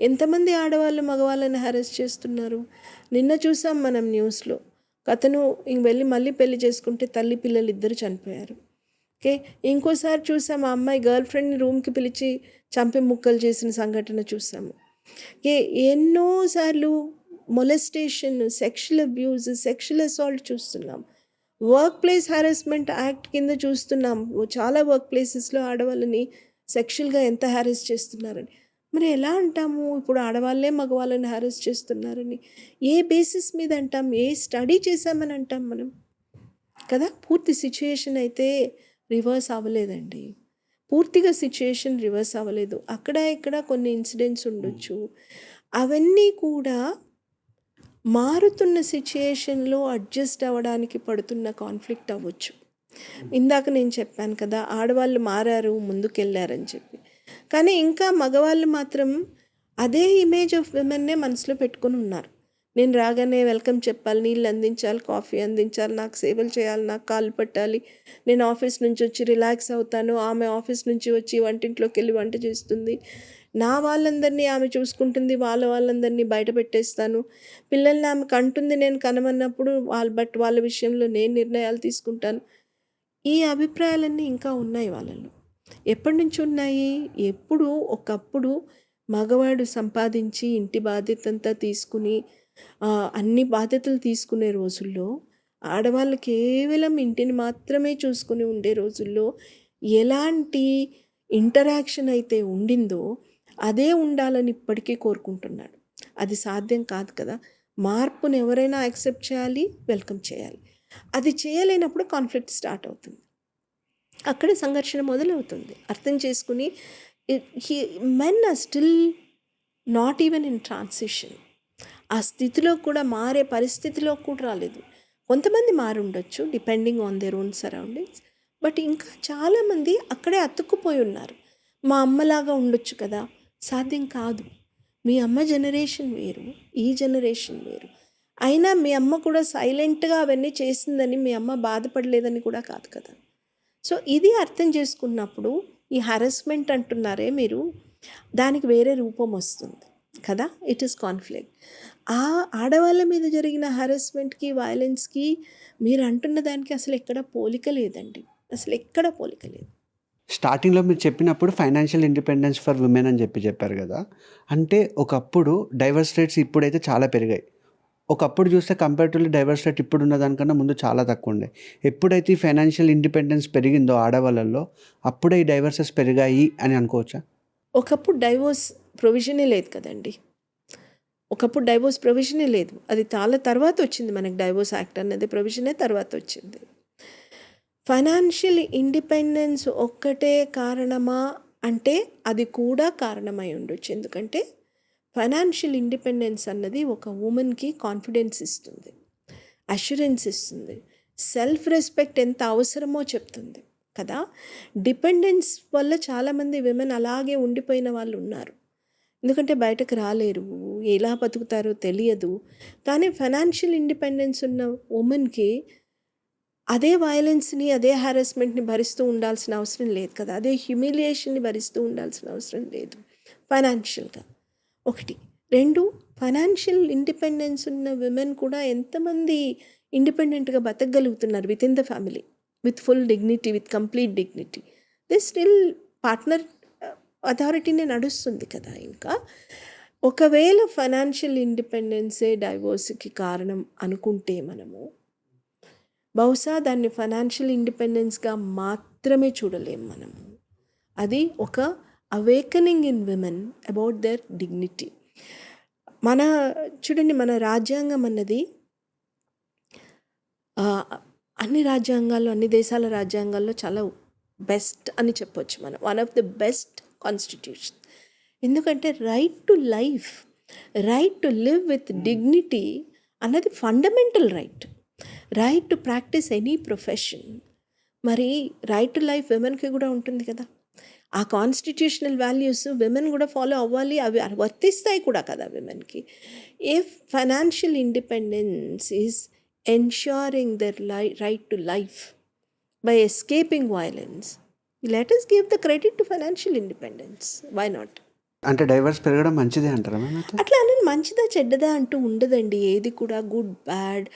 ఎంతమంది ఆడవాళ్ళు మగవాళ్ళని హెరాస్ చేస్తున్నారు? నిన్న చూసాం మనం న్యూస్లో, అతను వెళ్ళి మళ్ళీ పెళ్లి చేసుకుంటే తల్లి పిల్లలు ఇద్దరు చనిపోయారు. ఓకే, ఇంకోసారి చూసాం ఆ అమ్మాయి గర్ల్ ఫ్రెండ్ని రూమ్కి పిలిచి చంపి ముక్కలు చేసిన సంఘటన చూసాము. ఎన్నోసార్లు molestation, sexual abuse, sexual assault చూస్తున్నాం. వర్క్ ప్లేస్ హారాస్మెంట్ యాక్ట్ కింద చూస్తున్నాం చాలా వర్క్ ప్లేసెస్లో ఆడవాళ్ళని సెక్షువల్గా ఎంత హ్యారెస్ చేస్తున్నారని. మరి ఎలా అంటాము ఇప్పుడు ఆడవాళ్ళే మగవాళ్ళని హ్యారెస్ చేస్తున్నారని? ఏ బేసిస్ మీద అంటాం? ఏ స్టడీ చేశామని అంటాం మనం కదా? పూర్తి సిచ్యుయేషన్ అయితే రివర్స్ అవ్వలేదండి. పూర్తిగా సిచ్యుయేషన్ రివర్స్ అవ్వలేదు. అక్కడ ఇక్కడ కొన్ని ఇన్సిడెంట్స్ ఉండొచ్చు. అవన్నీ కూడా మారుతున్న సిచ్యుయేషన్లో అడ్జస్ట్ అవ్వడానికి పడుతున్న కాన్ఫ్లిక్ట్ అవ్వచ్చు. ఇందాక నేను చెప్పాను కదా, ఆడవాళ్ళు మారారు, ముందుకెళ్ళారని చెప్పి. కానీ ఇంకా మగవాళ్ళు మాత్రం అదే ఇమేజ్ ఆఫ్ విమెన్నే మనసులో పెట్టుకొని ఉన్నారు. నేను రాగానే వెల్కమ్ చెప్పాలి, నీళ్ళు అందించాలి, కాఫీ అందించాలి, నాకు సేవలు చేయాలి, నాకు కాళ్ళు పట్టాలి, నేను ఆఫీస్ నుంచి వచ్చి రిలాక్స్ అవుతాను, ఆమె ఆఫీస్ నుంచి వచ్చి వంటింట్లోకి వెళ్ళి వంట చేస్తుంది, నా వాళ్ళందరినీ ఆమె చూసుకుంటుంది, వాళ్ళందరినీ బయట పెట్టేస్తాను, పిల్లల్ని ఆమె కంటుంది, నేను కనమన్నప్పుడు వాళ్ళ విషయంలో నేను నిర్ణయాలు తీసుకుంటాను. ఈ అభిప్రాయాలన్నీ ఇంకా ఉన్నాయి వాళ్ళలో. ఎప్పటి నుంచి ఉన్నాయి? ఎప్పుడు ఒకప్పుడు మగవాడు సంపాదించి ఇంటి బాధ్యత అంతా తీసుకుని అన్ని బాధ్యతలు తీసుకునే రోజుల్లో, ఆడవాళ్ళు కేవలం ఇంటిని మాత్రమే చూసుకుని ఉండే రోజుల్లో ఎలాంటి ఇంటరాక్షన్ అయితే ఉండిందో అదే ఉండాలని ఇప్పటికీ కోరుకుంటున్నాడు. అది సాధ్యం కాదు కదా. మార్పును ఎవరైనా యాక్సెప్ట్ చేయాలి, వెల్కమ్ చేయాలి. అది చేయలేనప్పుడు కాన్ఫ్లిక్ట్ స్టార్ట్ అవుతుంది, అక్కడే సంఘర్షణ మొదలవుతుంది. అర్థం చేసుకుని men are still not even in transition. ఆ స్థితిలో కూడా మారే పరిస్థితిలో కూడా రాలేదు. కొంతమంది మారుండొచ్చు depending on their own surroundings, but ఇంకా చాలామంది అక్కడే అతుక్కుపోయి ఉన్నారు. మా అమ్మలాగా ఉండొచ్చు కదా, సాధ్యం కాదు. మీ అమ్మ జనరేషన్ వేరు, ఈ జనరేషన్ వేరు. అయినా మీ అమ్మ కూడా సైలెంట్గా అవన్నీ చేసిందని మీ అమ్మ బాధపడలేదని కూడా కాదు కదా. సో ఇది అర్థం చేసుకున్నప్పుడు ఈ హరాస్మెంట్ అంటున్నారే మీరు, దానికి వేరే రూపం వస్తుంది కదా. It is conflict. ఆ ఆడవాళ్ళ మీద జరిగిన హరాస్మెంట్కి, వైలెన్స్కి మీరు అంటున్న దానికి అసలు ఎక్కడ పోలిక లేదండి, అసలు ఎక్కడ పోలిక లేదు. స్టార్టింగ్లో మీరు చెప్పినప్పుడు ఫైనాన్షియల్ ఇండిపెండెన్స్ ఫర్ విమెన్ అని చెప్పారు కదా. అంటే ఒకప్పుడు డైవర్స్ రేట్స్ ఇప్పుడైతే చాలా పెరిగాయి. ఒకప్పుడు చూస్తే కంపేరిటివ్లీ డైవర్స్ రేట్ ఇప్పుడు ఉన్న దానికన్నా ముందు చాలా తక్కువ ఉండే. ఎప్పుడైతే ఈ ఫైనాన్షియల్ ఇండిపెండెన్స్ పెరిగిందో ఆడవాళ్ళల్లో, అప్పుడే ఈ డైవర్సెస్ పెరిగాయి అని అనుకోవచ్చా? ఒకప్పుడు డైవోర్స్ ప్రొవిజనే లేదు కదండి. ఒకప్పుడు డైవోర్స్ ప్రొవిజనే లేదు, అది చాలా తర్వాత వచ్చింది. మనకి డైవోర్స్ యాక్ట్ అనేది ప్రొవిజనే తర్వాత వచ్చింది. ఫైనాన్షియల్ ఇండిపెండెన్స్ ఒక్కటే కారణమా అంటే అది కూడా కారణమై ఉండొచ్చు. ఎందుకంటే ఫైనాన్షియల్ ఇండిపెండెన్స్ అన్నది ఒక ఉమెన్కి కాన్ఫిడెన్స్ ఇస్తుంది, అష్యూరెన్స్ ఇస్తుంది, సెల్ఫ్ రెస్పెక్ట్ ఎంత అవసరమో చెప్తుంది కదా. డిపెండెన్స్ వల్ల చాలామంది విమెన్ అలాగే ఉండిపోయిన వాళ్ళు ఉన్నారు. ఎందుకంటే బయటకు రాలేరు, ఎలా బతుకుతారో తెలియదు. కానీ ఫైనాన్షియల్ ఇండిపెండెన్స్ ఉన్న ఉమెన్కి అదే వైలెన్స్ని, అదే హారాస్మెంట్ని భరిస్తూ ఉండాల్సిన అవసరం లేదు కదా, అదే హ్యూమిలియేషన్ని భరిస్తూ ఉండాల్సిన అవసరం లేదు ఫైనాన్షియల్గా. ఒకటి. రెండు, ఫైనాన్షియల్ ఇండిపెండెన్స్ ఉన్న విమెన్ కూడా ఎంతమంది ఇండిపెండెంట్గా బతకగలుగుతున్నారు with in the family, with full dignity, with complete dignity. They still partner అథారిటీనే నడుస్తుంది కదా. ఇంకా ఒకవేళ ఫైనాన్షియల్ ఇండిపెండెన్సే డైవోర్స్కి కారణం అనుకుంటే మనము బహుశా దాన్ని ఫైనాన్షియల్ ఇండిపెండెన్స్గా మాత్రమే చూడలేము మనము. అది ఒక awakening in women about their dignity. చూడండి, మన రాజ్యాంగం అన్నది అన్ని రాజ్యాంగాల్లో, అన్ని దేశాల రాజ్యాంగాల్లో చాలా బెస్ట్ అని చెప్పొచ్చు మనం. One of the best constitution. ఎందుకంటే right to life, right to live with dignity అన్నది fundamental right. Right to practice any profession. మరి రైట్ టు లైఫ్ విమెన్కి కూడా ఉంటుంది కదా. ఆ కాన్స్టిట్యూషనల్ వాల్యూస్ విమెన్ కూడా ఫాలో అవ్వాలి, అవి వర్తిస్తాయి కూడా కదా విమెన్కి. If financial independence is ensuring their right to life by escaping violence, let us give the credit to financial independence. Why not? అంటే డైవర్స్ పెరగడం మంచిదే అంటారా? అట్లా అని మంచిదా చెడ్డదా అంటూ ఉండదండి. ఏది కూడా గుడ్ బ్యాడ్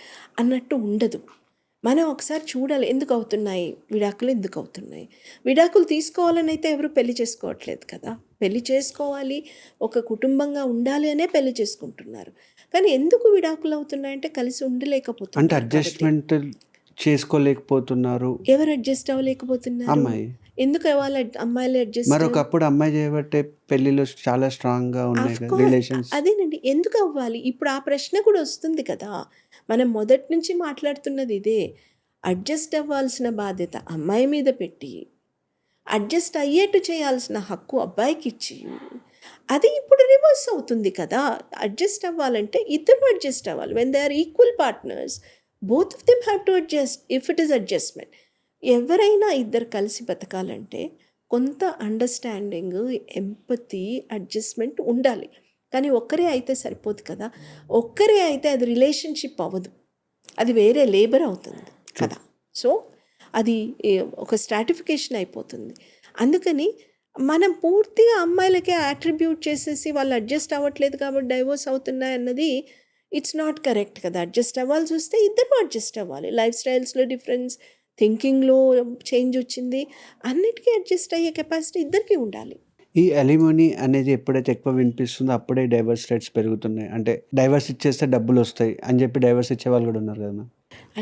అన్నట్టు ఉండదు. మనం ఒకసారి చూడాలి, ఎందుకు అవుతున్నాయి విడాకులు, ఎందుకు అవుతున్నాయి. విడాకులు తీసుకోవాలని అయితే ఎవరు పెళ్లి చేసుకోవట్లేదు కదా. పెళ్లి చేసుకోవాలి, ఒక కుటుంబంగా ఉండాలి అనే పెళ్లి చేసుకుంటున్నారు. కానీ ఎందుకు విడాకులు అవుతున్నాయంటే కలిసి ఉండలేకపోతున్నారు. అంటే అడ్జస్ట్మెంట్ చేసుకోలేకపోతున్నారు. ఎవరు అడ్జస్ట్ అవ్వలేకపోతున్నారు? అమ్మాయి. ఎందుకు వాళ్ళ అమ్మాయిలు అడ్జస్ట్? మరొకప్పుడు అమ్మాయి చేయబట్టే పెళ్లిలో చాలా స్ట్రాంగ్ గా ఉన్నాయి కదా రిలేషన్స్. అదేనండి, ఎందుకు అవ్వాలి? ఇప్పుడు ఆ ప్రశ్న కూడా వస్తుంది కదా. మనం మొదటి నుంచి మాట్లాడుతున్నది ఇదే. అడ్జస్ట్ అవ్వాల్సిన బాధ్యత అమ్మాయి మీద పెట్టి, అడ్జస్ట్ అయ్యేట్టు చేయాల్సిన హక్కు అబ్బాయికి ఇచ్చి, అది ఇప్పుడు రివర్స్ అవుతుంది కదా. అడ్జస్ట్ అవ్వాలంటే ఇద్దరు అడ్జస్ట్ అవ్వాలి. When they are equal partners, both of them have to adjust if it is adjustment. ఎవరైనా ఇద్దరు కలిసి బతకాలంటే కొంత అండర్స్టాండింగ్, ఎంపతి, అడ్జస్ట్మెంట్ ఉండాలి. కానీ ఒక్కరే అయితే సరిపోదు కదా. ఒక్కరే అయితే అది రిలేషన్షిప్ అవ్వదు, అది వేరే లేబర్ అవుతుంది కదా. సో అది ఒక స్ట్రాటిఫికేషన్ అయిపోతుంది. అందుకని మనం పూర్తిగా అమ్మాయిలకే అట్రిబ్యూట్ చేసేసి వాళ్ళు అడ్జస్ట్ అవ్వట్లేదు కాబట్టి డైవోర్స్ అవుతున్నాయి అన్నది ఇట్స్ నాట్ కరెక్ట్ కదా. అడ్జస్ట్ అవ్వాల్సి వస్తే ఇద్దరు అడ్జస్ట్ అవ్వాలి. లైఫ్ స్టైల్స్లో డిఫరెన్స్, థింకింగ్లో చేంజ్ వచ్చింది, అన్నిటికీ అడ్జస్ట్ అయ్యే కెపాసిటీ ఇద్దరికీ ఉండాలి. ఈ అలిమోనీ అనేది ఎప్పుడైతే ఎక్కువ వినిపిస్తుందో అప్పుడే డైవర్స్ రేట్స్ పెరుగుతున్నాయి. అంటే డైవర్స్ ఇచ్చేస్తే డబ్బులు వస్తాయి అని చెప్పి డైవర్స్ ఇచ్చే వాళ్ళు కూడా ఉన్నారు కదా మ్యామ్.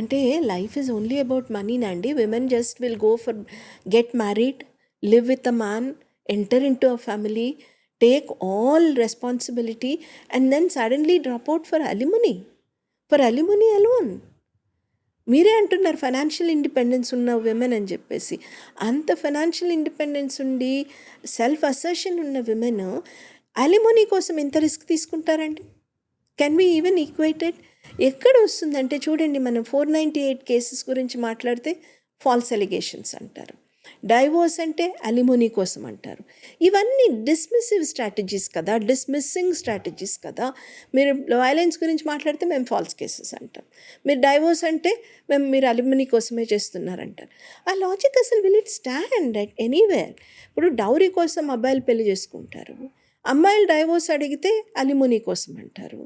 అంటే లైఫ్ ఈజ్ ఓన్లీ అబౌట్ మనీనండి. Women just will go for get married, live with a man, enter in to a family, take all responsibility and then suddenly drop out for alimony alone. మీరే అంటున్నారు financial independence ఉన్న women అని చెప్పేసి. అంత financial independence ఉండి self assertion ఉన్న women alimony కోసం ఎంత రిస్క్ తీసుకుంటారండి? Can we even equated? ఎక్కడ వస్తుందంటే చూడండి, మనం 498 కేసెస్ గురించి మాట్లాడితే ఫాల్స్ ఎలిగేషన్స్ అంటారు, డైవోర్స్ అంటే అలిమోనీ కోసం అంటారు. ఇవన్నీ డిస్మిస్సింగ్ స్ట్రాటజీస్ కదా. మీరు వైలెన్స్ గురించి మాట్లాడితే మేము ఫాల్స్ కేసెస్ అంటాం, మీరు డైవోర్స్ అంటే మీరు అలిమోనీ కోసమే చేస్తున్నారంటారు. ఆ లాజిక్ అసలు will it stand at anywhere? ఇప్పుడు డౌరీ కోసం అబ్బాయిలు పెళ్లి చేసుకుంటారు, అమ్మాయిలు డైవోర్స్ అడిగితే అలిమోనీ కోసం అంటారు.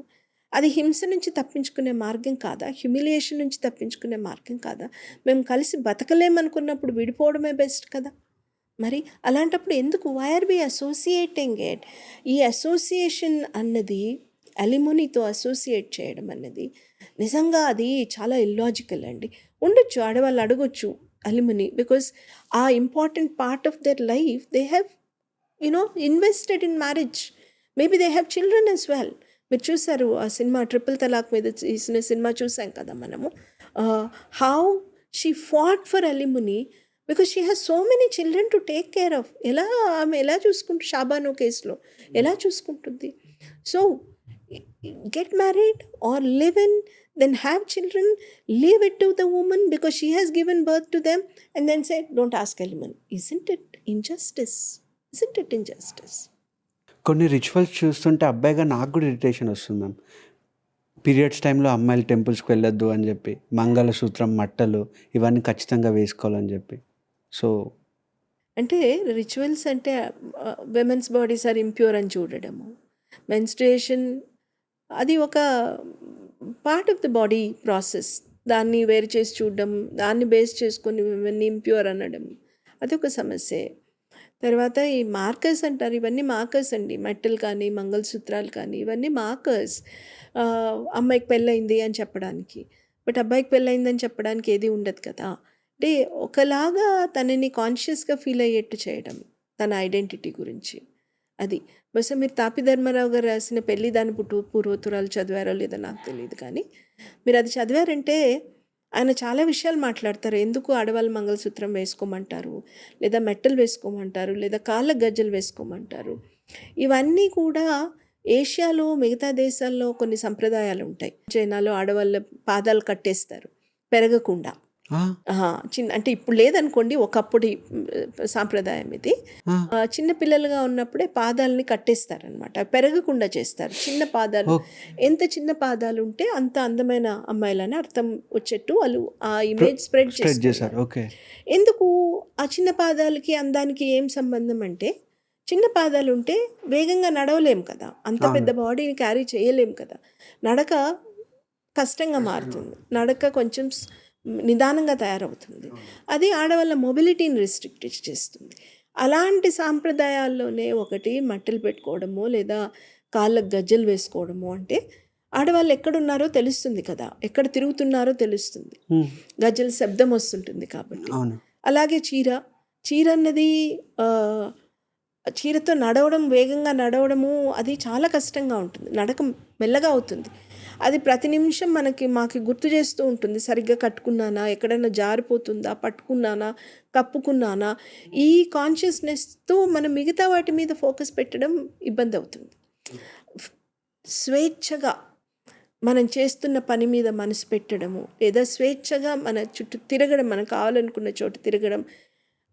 అది హింస నుంచి తప్పించుకునే మార్గం కాదా? హ్యూమిలియేషన్ నుంచి తప్పించుకునే మార్గం కాదా? మేము కలిసి బతకలేమనుకున్నప్పుడు విడిపోవడమే బెస్ట్ కదా. మరి అలాంటప్పుడు ఎందుకు వై ఆర్ బి అసోసియేటింగ్ ఇట్? ఈ అసోసియేషన్ అన్నది, అలిమోనీతో అసోసియేట్ చేయడం అన్నది నిజంగా అది చాలా ఇల్లాజికల్ అండి. ఉండొచ్చు ఆడవాళ్ళు అడగొచ్చు అలిమోనీ, బికాస్ ఆ important part of their life they have invested in marriage, maybe they have children as well. మీరు చూసారు ఆ సినిమా ట్రిపుల్ తలాక్ మీద తీసిన సినిమా చూసాం కదా మనము. How she fought for alimony because she has so many children to take care of. ఆమె ఎలా చూసుకుంటుంది షాబాను కేసులో, ఎలా చూసుకుంటుంది? So get married or live in, then have children, leave it to the woman because she has given birth to them, and then say don't ask alimony. Isn't it injustice? కొన్ని rituals చూస్తుంటే అబ్బాయిగా నాకు కూడా irritation వస్తుంది ma'am. Periods టైంలో అమ్మాయిలు టెంపుల్స్కి వెళ్ళొద్దు అని చెప్పి, మంగళసూత్రం, మట్టలు ఇవన్నీ ఖచ్చితంగా వేసుకోవాలని చెప్పి. సో అంటే రిచువల్స్ అంటే విమెన్స్ బాడీస్ ఆర్ ఇంప్యూర్ అని చూడడము, మెన్స్ట్రుయేషన్ అది ఒక part of the body process, దాన్ని వేరు చేసి చూడడం, దాన్ని బేస్ చేసుకొని విమెన్ని ఇంప్యూర్ అనడం, అదొక సమస్యే. తర్వాత ఈ మార్కర్స్ అంటారు, ఇవన్నీ మార్కర్స్ అండి. మెట్టలు కానీ మంగళసూత్రాలు కానీ ఇవన్నీ మార్కర్స్, అమ్మాయికి పెళ్ళయింది అని చెప్పడానికి. బట్ అబ్బాయికి పెళ్ళయిందని చెప్పడానికి ఏది ఉండదు కదా. అంటే ఒకలాగా తనని కాన్షియస్గా ఫీల్ అయ్యేట్టు చేయడం తన ఐడెంటిటీ గురించి. అది బహుశా మీరు తాపి ధర్మారావు గారు రాసిన పెళ్ళి దాని పూర్వోత్తరాలు చదివారో లేదో నాకు తెలియదు, కానీ మీరు అది చదివారంటే ఆయన చాలా విషయాలు మాట్లాడతారు. ఎందుకు ఆడవాళ్ళు మంగళసూత్రం వేసుకోమంటారు, లేదా మెట్టలు వేసుకోమంటారు, లేదా కాళ్ళ గజ్జలు వేసుకోమంటారు. ఇవన్నీ కూడా ఏషియాలో, మిగతా దేశాల్లో కొన్ని సంప్రదాయాలు ఉంటాయి. చైనాలో ఆడవాళ్ళ పాదాలు కట్టేస్తారు పెరగకుండా. చిన్న అంటే ఇప్పుడు లేదనుకోండి, ఒకప్పుడు సాంప్రదాయం ఇది. చిన్న పిల్లలుగా ఉన్నప్పుడే పాదాలని కట్టేస్తారనమాట, పెరగకుండా చేస్తారు. చిన్న పాదాలు, ఎంత చిన్న పాదాలు ఉంటే అంత అందమైన అమ్మాయిలని అర్థం వచ్చేట్టు వాళ్ళు ఆ ఇమేజ్ స్ప్రెడ్ చేస్తారు. ఎందుకు ఆ చిన్న పాదాలకి అందానికి ఏం సంబంధం అంటే, చిన్న పాదాలు ఉంటే వేగంగా నడవలేం కదా, అంత పెద్ద బాడీని క్యారీ చేయలేం కదా, నడక కష్టంగా మారుతుంది, నడక కొంచెం నిదానంగా తయారవుతుంది. అది ఆడవాళ్ళ మొబిలిటీని రిస్ట్రిక్ట్ చేస్తుంది. అలాంటి సాంప్రదాయాల్లోనే ఒకటి మట్టలు పెట్టుకోవడము, లేదా కాళ్ళకు గజ్జలు వేసుకోవడము. అంటే ఆడవాళ్ళు ఎక్కడున్నారో తెలుస్తుంది కదా, ఎక్కడ తిరుగుతున్నారో తెలుస్తుంది, గజ్జల శబ్దం వస్తుంటుంది కాబట్టి. అలాగే చీర అన్నది, చీరతో నడవడం, వేగంగా నడవడము అది చాలా కష్టంగా ఉంటుంది, నడక మెల్లగా అవుతుంది. అది ప్రతి నిమిషం మాకు గుర్తు చేస్తూ ఉంటుంది, సరిగ్గా కట్టుకున్నానా, ఎక్కడైనా జారిపోతుందా, పట్టుకున్నానా, కప్పుకున్నానా. ఈ కాన్షియస్నెస్తో మనం మిగతా వాటి మీద ఫోకస్ పెట్టడం ఇబ్బంది అవుతుంది. స్వేచ్ఛగా మనం చేస్తున్న పని మీద మనసు పెట్టడము, లేదా స్వేచ్ఛగా మన చుట్టూ తిరగడం, మనం కావాలనుకున్న చోటు తిరగడం,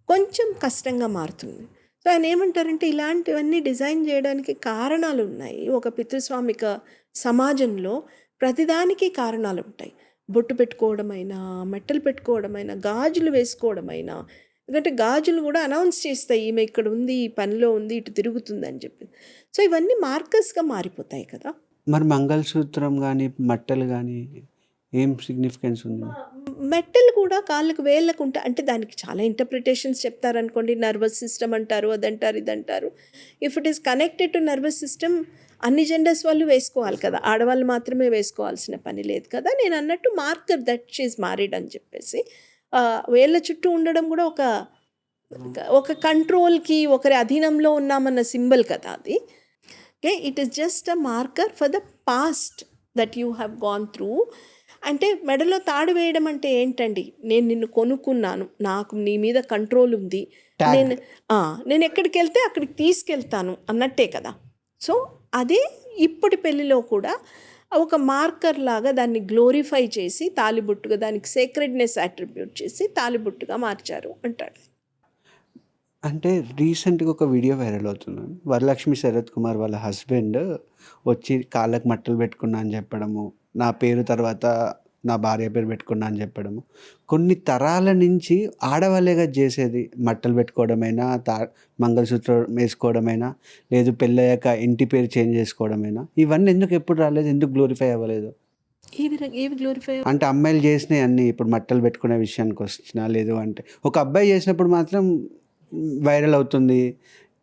కొంచెం కష్టంగా మారుతుంది. సో ఆయన ఏమంటారంటే ఇలాంటివన్నీ డిజైన్ చేయడానికి కారణాలు ఉన్నాయి. ఒక పితృస్వామిక సమాజంలో ప్రతిదానికి కారణాలు ఉంటాయి. బొట్టు పెట్టుకోవడమైనా, మెట్టలు పెట్టుకోవడమైనా, గాజులు వేసుకోవడమైనా, ఎందుకంటే గాజులు కూడా అనౌన్స్ చేస్తాయి ఈమె ఇక్కడ ఉంది, ఈ పనిలో ఉంది, ఇటు తిరుగుతుంది అని చెప్పి. సో ఇవన్నీ మార్కర్స్గా మారిపోతాయి కదా. మరి మంగళసూత్రం కానీ మట్టలు కానీ ఏం సిగ్నిఫికెన్స్ ఉంది? మెట్టలు కూడా కాళ్ళకు వేళ్ళకు ఉంటాయి. అంటే దానికి చాలా ఇంటర్ప్రిటేషన్స్ చెప్తారనుకోండి. నర్వస్ సిస్టమ్ అంటారు, అదంటారు, ఇదంటారు. If it is connected to nervous system అన్ని జెండర్స్ వాళ్ళు వేసుకోవాలి కదా, ఆడవాళ్ళు మాత్రమే వేసుకోవాల్సిన పని లేదు కదా. నేను అన్నట్టు మార్కర్ దట్ షీజ్ మ్యారీడ్ అని చెప్పేసి వేళ్ళ చుట్టూ ఉండడం కూడా ఒక కంట్రోల్కి, ఒకరి అధీనంలో ఉన్నామన్న సింబల్ కదా అది. Okay, it is just a marker for the past that you have gone through. అంటే మెడలో తాడు వేయడం అంటే ఏంటండి, నేను నిన్ను కొనుక్కున్నాను, నాకు నీ మీద కంట్రోల్ ఉంది, నేను ఎక్కడికి వెళ్తే అక్కడికి తీసుకెళ్తాను అన్నట్టే కదా. సో అదే ఇప్పటి పెళ్ళిలో కూడా ఒక మార్కర్ లాగా దాన్ని గ్లోరిఫై చేసి తాలిబొట్టుగా, దానికి సేక్రెడ్నెస్ అట్రిబ్యూట్ చేసి తాలిబొట్టుగా మార్చారు అంటాడు. అంటే రీసెంట్గా ఒక వీడియో వైరల్ అవుతుంది. వరలక్ష్మి శరత్ కుమార్ వాళ్ళ హస్బెండ్ వచ్చి కాళ్ళకు మట్టలు పెట్టుకున్నా అని చెప్పడము, నా పేరు తర్వాత నా భార్య పేరు పెట్టుకున్నా అని చెప్పడము. కొన్ని తరాల నుంచి ఆడవాళ్ళేగా చేసేది, మట్టలు పెట్టుకోవడమైనా, మంగళసూత్రం వేసుకోవడమైనా, లేదు పెళ్ళయ్యాక ఇంటి పేరు చేంజ్ చేసుకోవడమైనా, ఇవన్నీ ఎందుకు ఎప్పుడు రాలేదు, ఎందుకు గ్లోరిఫై అవ్వలేదు? ఏవి గ్లోరిఫై అంటే అమ్మాయిలు చేసినవి అన్నీ ఇప్పుడు మట్టలు పెట్టుకునే విషయానికి వచ్చినా, లేదు అంటే ఒక అబ్బాయి చేసినప్పుడు మాత్రం వైరల్ అవుతుంది.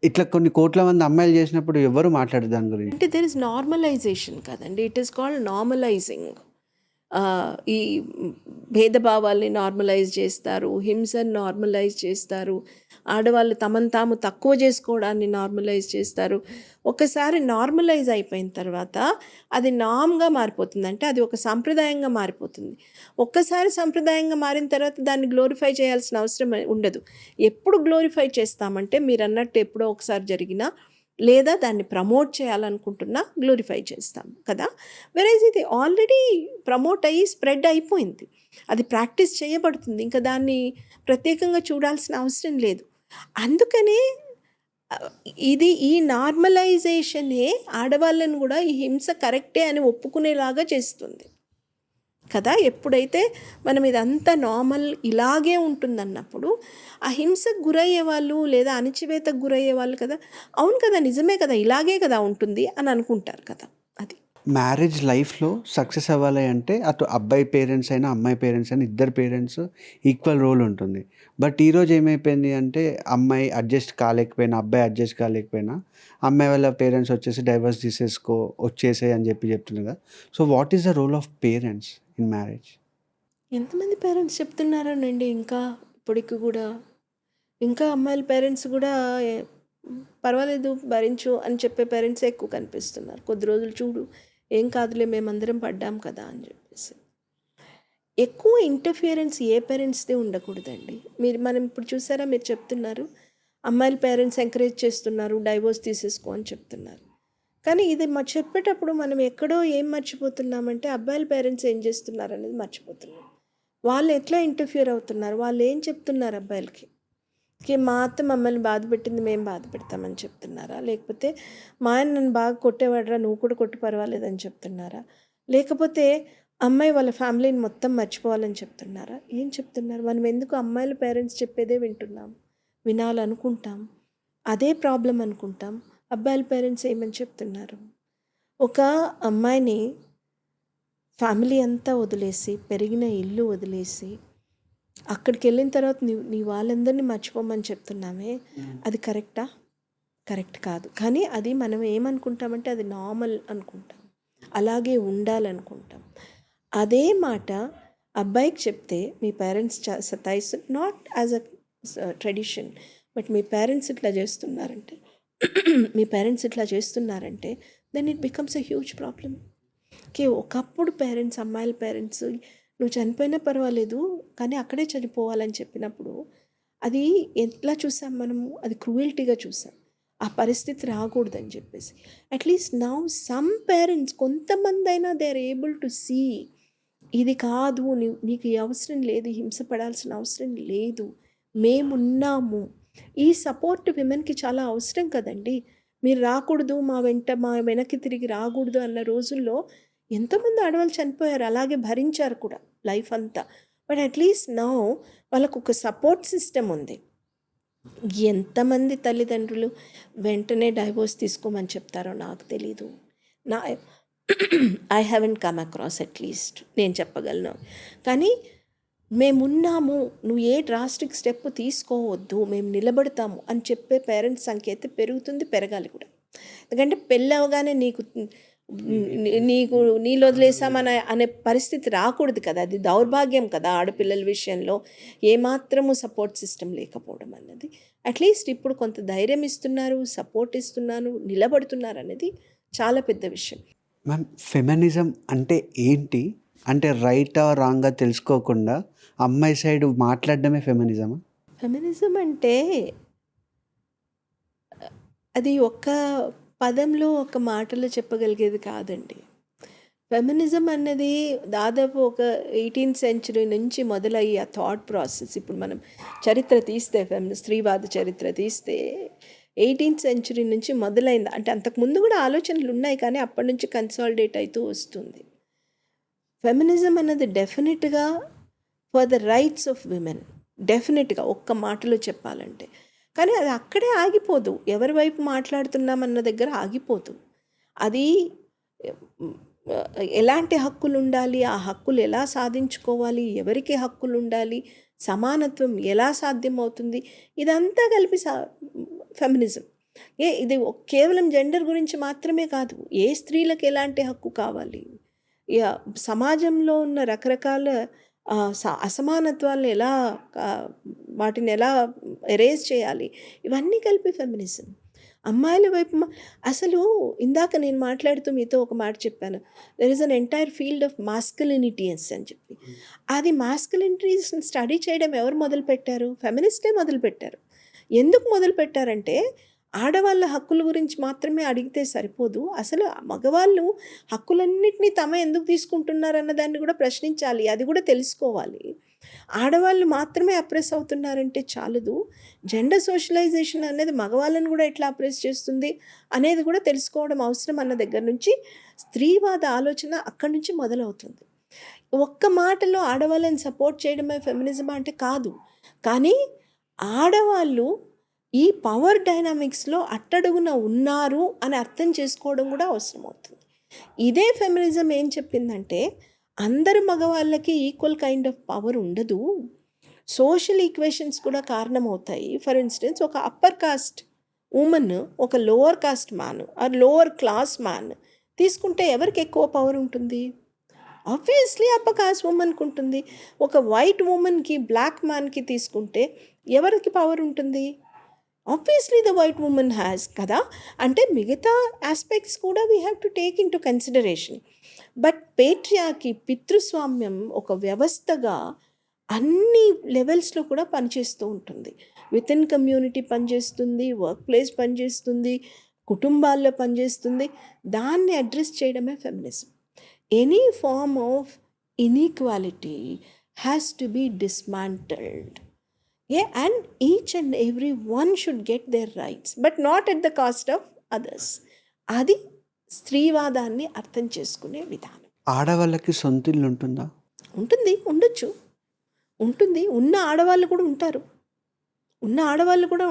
ఇట్లా కొన్ని కోట్ల మంది అమ్మాయిలు చేసినప్పుడు ఎవరు మాట్లాడరు దాని గురించి. అంటే దెర్ ఇస్ నార్మలైజేషన్ కదండి, ఇట్ ఈస్ కాల్డ్ నార్మలైజింగ్. ఈ భేదభావాల్ని నార్మలైజ్ చేస్తారు, హింసను నార్మలైజ్ చేస్తారు, ఆడవాళ్ళు తమను తాము తక్కువ చేసుకోవడాన్ని నార్మలైజ్ చేస్తారు. ఒకసారి నార్మలైజ్ అయిపోయిన తర్వాత అది నామ్గా మారిపోతుంది, అంటే అది ఒక సాంప్రదాయంగా మారిపోతుంది. ఒక్కసారి సాంప్రదాయంగా మారిన తర్వాత దాన్ని గ్లోరిఫై చేయాల్సిన అవసరం ఉండదు. ఎప్పుడు గ్లోరిఫై చేస్తామంటే మీరు అన్నట్టు ఎప్పుడో ఒకసారి జరిగినా, లేదా దాన్ని ప్రమోట్ చేయాలనుకుంటున్నా గ్లోరిఫై చేస్తాం కదా. వెరైజ్ ఇది ఆల్రెడీ ప్రమోట్ అయ్యి స్ప్రెడ్ అయిపోయింది, అది ప్రాక్టీస్ చేయబడుతుంది, ఇంకా దాన్ని ప్రత్యేకంగా చూడాల్సిన అవసరం లేదు. అందుకనే ఈ నార్మలైజేషనే ఆడవాళ్ళని కూడా ఈ హింస కరెక్టే అని ఒప్పుకునేలాగా చేస్తుంది కదా. ఎప్పుడైతే మనం ఇదంతా నార్మల్ ఇలాగే ఉంటుందన్నప్పుడు ఆ హింసకు గురయ్యే వాళ్ళు, లేదా అణచివేతకు గురయ్యే వాళ్ళు కదా, అవును కదా, నిజమే కదా, ఇలాగే కదా ఉంటుంది అని అనుకుంటారు కదా. అది మ్యారేజ్ లైఫ్లో సక్సెస్ అవ్వాలి అంటే అటు అబ్బాయి పేరెంట్స్ అయినా అమ్మాయి పేరెంట్స్ అయినా ఇద్దరు పేరెంట్స్ ఈక్వల్ రోల్ ఉంటుంది. బట్ ఈరోజు ఏమైపోయింది అంటే అమ్మాయి అడ్జస్ట్ కాలేకపోయినా, అబ్బాయి అడ్జస్ట్ కాలేకపోయినా, అమ్మాయి వాళ్ళ పేరెంట్స్ వచ్చేసి డైవర్స్ తీసేసుకో, వచ్చేసాయి అని చెప్తున్నారు కదా. So what is the role of parents in marriage? ఎంతమంది పేరెంట్స్ చెప్తున్నారోనండి, ఇంకా ఇప్పటికి కూడా ఇంకా అమ్మాయిల పేరెంట్స్ కూడా పర్వాలేదు భరించు అని చెప్పే పేరెంట్సే ఎక్కువ కనిపిస్తున్నారు. కొద్ది రోజులు చూడు, ఏం కాదులే, మేమందరం పడ్డాం కదా అని చెప్పేసి. ఎక్కువ ఇంటర్ఫియరెన్స్ ఏ పేరెంట్స్దే ఉండకూడదండి. మనం ఇప్పుడు చూసారా, మీరు చెప్తున్నారు అమ్మాయిల పేరెంట్స్ ఎంకరేజ్ చేస్తున్నారు, డైవోర్స్ తీసేసుకో అని చెప్తున్నారు. కానీ ఇది చెప్పేటప్పుడు మనం ఎక్కడో ఏం మర్చిపోతున్నామంటే అబ్బాయిల పేరెంట్స్ ఏం చేస్తున్నారు అనేది మర్చిపోతున్నాం. వాళ్ళు ఎట్లా ఇంటర్ఫియర్ అవుతున్నారు, వాళ్ళు ఏం చెప్తున్నారు అబ్బాయిలకి, మా అత్త మమ్మల్ని బాధ పెట్టింది, మేము బాధ పెడతామని చెప్తున్నారా, లేకపోతే మా ఆయన నన్ను బాగా కొట్టేవాడరా, నువ్వు కూడా కొట్టి పర్వాలేదని చెప్తున్నారా, లేకపోతే అమ్మాయి వాళ్ళ ఫ్యామిలీని మొత్తం మర్చిపోవాలని చెప్తున్నారా, ఏం చెప్తున్నారు? మనం ఎందుకు అమ్మాయిల పేరెంట్స్ చెప్పేదే వింటున్నాం, వినాలనుకుంటాం, అదే ప్రాబ్లం అనుకుంటాం. అబ్బాయిల పేరెంట్స్ ఏమని చెప్తున్నారు? ఒక అమ్మాయిని ఫ్యామిలీ అంతా వదిలేసి, పెరిగిన ఇల్లు వదిలేసి అక్కడికి వెళ్ళిన తర్వాత నీ వాళ్ళందరినీ మర్చిపోమని చెప్తున్నామే, అది కరెక్టా? కరెక్ట్ కాదు. కానీ అది మనం ఏమనుకుంటామంటే అది నార్మల్ అనుకుంటాం, అలాగే ఉండాలనుకుంటాం. అదే మాట అబ్బాయికి చెప్తే, మీ పేరెంట్స్ సతాయిస్తు, not as a tradition, but మీ పేరెంట్స్ ఇట్లా చేస్తున్నారంటే then it becomes a huge problem. Okay, ఒకప్పుడు పేరెంట్స్, అమ్మాయిల పేరెంట్స్ నువ్వు చనిపోయినా పర్వాలేదు కానీ అక్కడే చనిపోవాలని చెప్పినప్పుడు అది ఎట్లా చూసాం మనము, అది క్రూయల్టీగా చూసాం. ఆ పరిస్థితి రాకూడదని చెప్పేసి అట్లీస్ట్ నౌ సమ్ పేరెంట్స్, కొంతమంది అయినా they are able to see, ఇది కాదు, నీకు ఈ అవసరం లేదు, హింస పడాల్సిన అవసరం లేదు, మేమున్నాము. ఈ సపోర్ట్ విమెన్‌కి చాలా అవసరం కదండీ! మీరు రాకూడదు, మా వెనక్కి తిరిగి రాకూడదు అన్న రోజుల్లో ఎంతోమంది ఆడవాళ్ళు చనిపోయారు. అలాగే భరించారు కూడా లైఫ్ అంతా. బట్ అట్‌లీస్ట్ నౌ వాళ్ళకొక సపోర్ట్ సిస్టమ్ ఉంది. ఎంతమంది తల్లిదండ్రులు వెంటనే డైవోర్స్ తీసుకోమని చెప్తారో నాకు తెలీదు. నా I haven't come across at least నేను చెప్పగలను. కానీ మేమున్నాము, నువ్వు ఏ డ్రాస్టిక్ స్టెప్ తీసుకోవద్దు, మేము నిలబడతాము అని చెప్పే పేరెంట్స్ సంఖ్య అయితే పెరుగుతుంది, పెరగాలి కూడా. ఎందుకంటే పెళ్ళి అవగానే నీళ్ళు అనే పరిస్థితి రాకూడదు కదా. అది దౌర్భాగ్యం కదా ఆడపిల్లల విషయంలో ఏమాత్రము సపోర్ట్ సిస్టమ్ లేకపోవడం అన్నది. అట్లీస్ట్ ఇప్పుడు కొంత ధైర్యం ఇస్తున్నారు, సపోర్ట్ ఇస్తున్నారు, నిలబడుతున్నారు అనేది చాలా పెద్ద విషయం. మ్యామ్, ఫెమినిజం అంటే ఏంటి? అంటే రైటా రాంగా తెలుసుకోకుండా అమ్మాయి సైడ్ మాట్లాడడమే ఫెమినిజమా? ఫెమినిజం అంటే అది ఒక్క పదంలో ఒక మాటలో చెప్పగలిగేది కాదండి. ఫెమినిజం అన్నది దాదాపు ఒక 18th సెంచరీ నుంచి మొదలయ్యి ఆ థాట్ ప్రాసెస్. ఇప్పుడు మనం చరిత్ర తీస్తే స్త్రీవాద చరిత్ర తీస్తే 18th సెంచరీ నుంచి మొదలైంది. అంటే అంతకుముందు కూడా ఆలోచనలు ఉన్నాయి, కానీ అప్పటి నుంచి కన్సాలిడేట్ అవుతూ వస్తుంది. ఫెమినిజం అన్నది డెఫినెట్గా for the rights of women, డెఫినెట్గా ఒక్క మాటలో చెప్పాలంటే. కానీ అది అక్కడే ఆగిపోదు. ఎవరి వైపు మాట్లాడుతున్నామన్న దగ్గర ఆగిపోదు. అది ఎలాంటి హక్కులు ఉండాలి, ఆ హక్కులు ఎలా సాధించుకోవాలి, ఎవరికి హక్కులు ఉండాలి, సమానత్వం ఎలా సాధ్యమవుతుంది, ఇదంతా కలిపి ఫెమినిజం. ఇది కేవలం జెండర్ గురించి మాత్రమే కాదు. ఏ స్త్రీలకు ఎలాంటి హక్కు కావాలి, సమాజంలో ఉన్న రకరకాల అసమానత్వాలను వాటిని ఎలా ఎరేజ్ చేయాలి, ఇవన్నీ కలిపి ఫెమినిజం. అమ్మాయిల వైపు అసలు ఇందాక నేను మాట్లాడుతూ మీతో ఒక మాట చెప్పాను, there is an entire field of masculinities అని చెప్పి. అది మాస్కులినిటీస్ని స్టడీ చేయడం ఎవరు మొదలుపెట్టారు? ఫెమినిస్టే మొదలుపెట్టారు. ఎందుకు మొదలుపెట్టారంటే ఆడవాళ్ళ హక్కుల గురించి మాత్రమే అడిగితే సరిపోదు, అసలు మగవాళ్ళు హక్కులన్నింటినీ తమ ఎందుకు తీసుకుంటున్నారన్న దాన్ని కూడా ప్రశ్నించాలి, అది కూడా తెలుసుకోవాలి. ఆడవాళ్ళు మాత్రమే అప్రెస్ అవుతున్నారంటే చాలదు, జెండర్ సోషలైజేషన్ అనేది మగవాళ్ళని కూడా ఎట్లా అప్రెస్ చేస్తుంది అనేది కూడా తెలుసుకోవడం అవసరం అన్న దగ్గర నుంచి స్త్రీవాద ఆలోచన అక్కడి నుంచి మొదలవుతుంది. ఒక్క మాటలో ఆడవాళ్ళని సపోర్ట్ చేయడమే ఫెమినిజం అంటే కాదు, కానీ ఆడవాళ్ళు ఈ పవర్ డైనామిక్స్లో అట్టడుగున ఉన్నారు అని అర్థం చేసుకోవడం కూడా అవసరం అవుతుంది. ఇదే ఫెమినిజం ఏం చెప్పిందంటే అందరు మగవాళ్ళకి ఈక్వల్ కైండ్ ఆఫ్ పవర్ ఉండదు, సోషల్ ఈక్వేషన్స్ కూడా కారణమవుతాయి. ఫర్ ఇన్స్టెన్స్, ఒక అప్పర్ కాస్ట్ ఉమెన్ ఒక lower caste man or lower class man తీసుకుంటే ఎవరికి ఎక్కువ పవర్ ఉంటుంది? ఆబ్వియస్లీ అప్పర్ కాస్ట్ ఉమెన్కి ఉంటుంది. ఒక వైట్ ఉమెన్కి బ్లాక్ మ్యాన్కి తీసుకుంటే ఎవరికి పవర్ ఉంటుంది? Obviously the white woman has కదా. అంటే మిగతా ఆస్పెక్ట్స్ కూడా we have to take into consideration. But patriarchy, పితృస్వామ్యం ఒక వ్యవస్థగా అన్ని లెవెల్స్లో కూడా పనిచేస్తూ ఉంటుంది. విత్ ఇన్ కమ్యూనిటీ పనిచేస్తుంది, వర్క్ ప్లేస్ పనిచేస్తుంది, కుటుంబాల్లో పనిచేస్తుంది. దాన్ని అడ్రస్ చేయడమే feminism. Any form of inequality has to be dismantled. And each and every one should get their rights, but not at the cost of others. అది స్త్రీవాదాన్ని అర్థం చేసుకునే విధానం. ఆడవాళ్ళకి సొంత ఇల్లు ఉంటుందా? ఉంటుంది, ఉండొచ్చు, ఉంటుంది. ఉన్న ఆడవాళ్ళు కూడా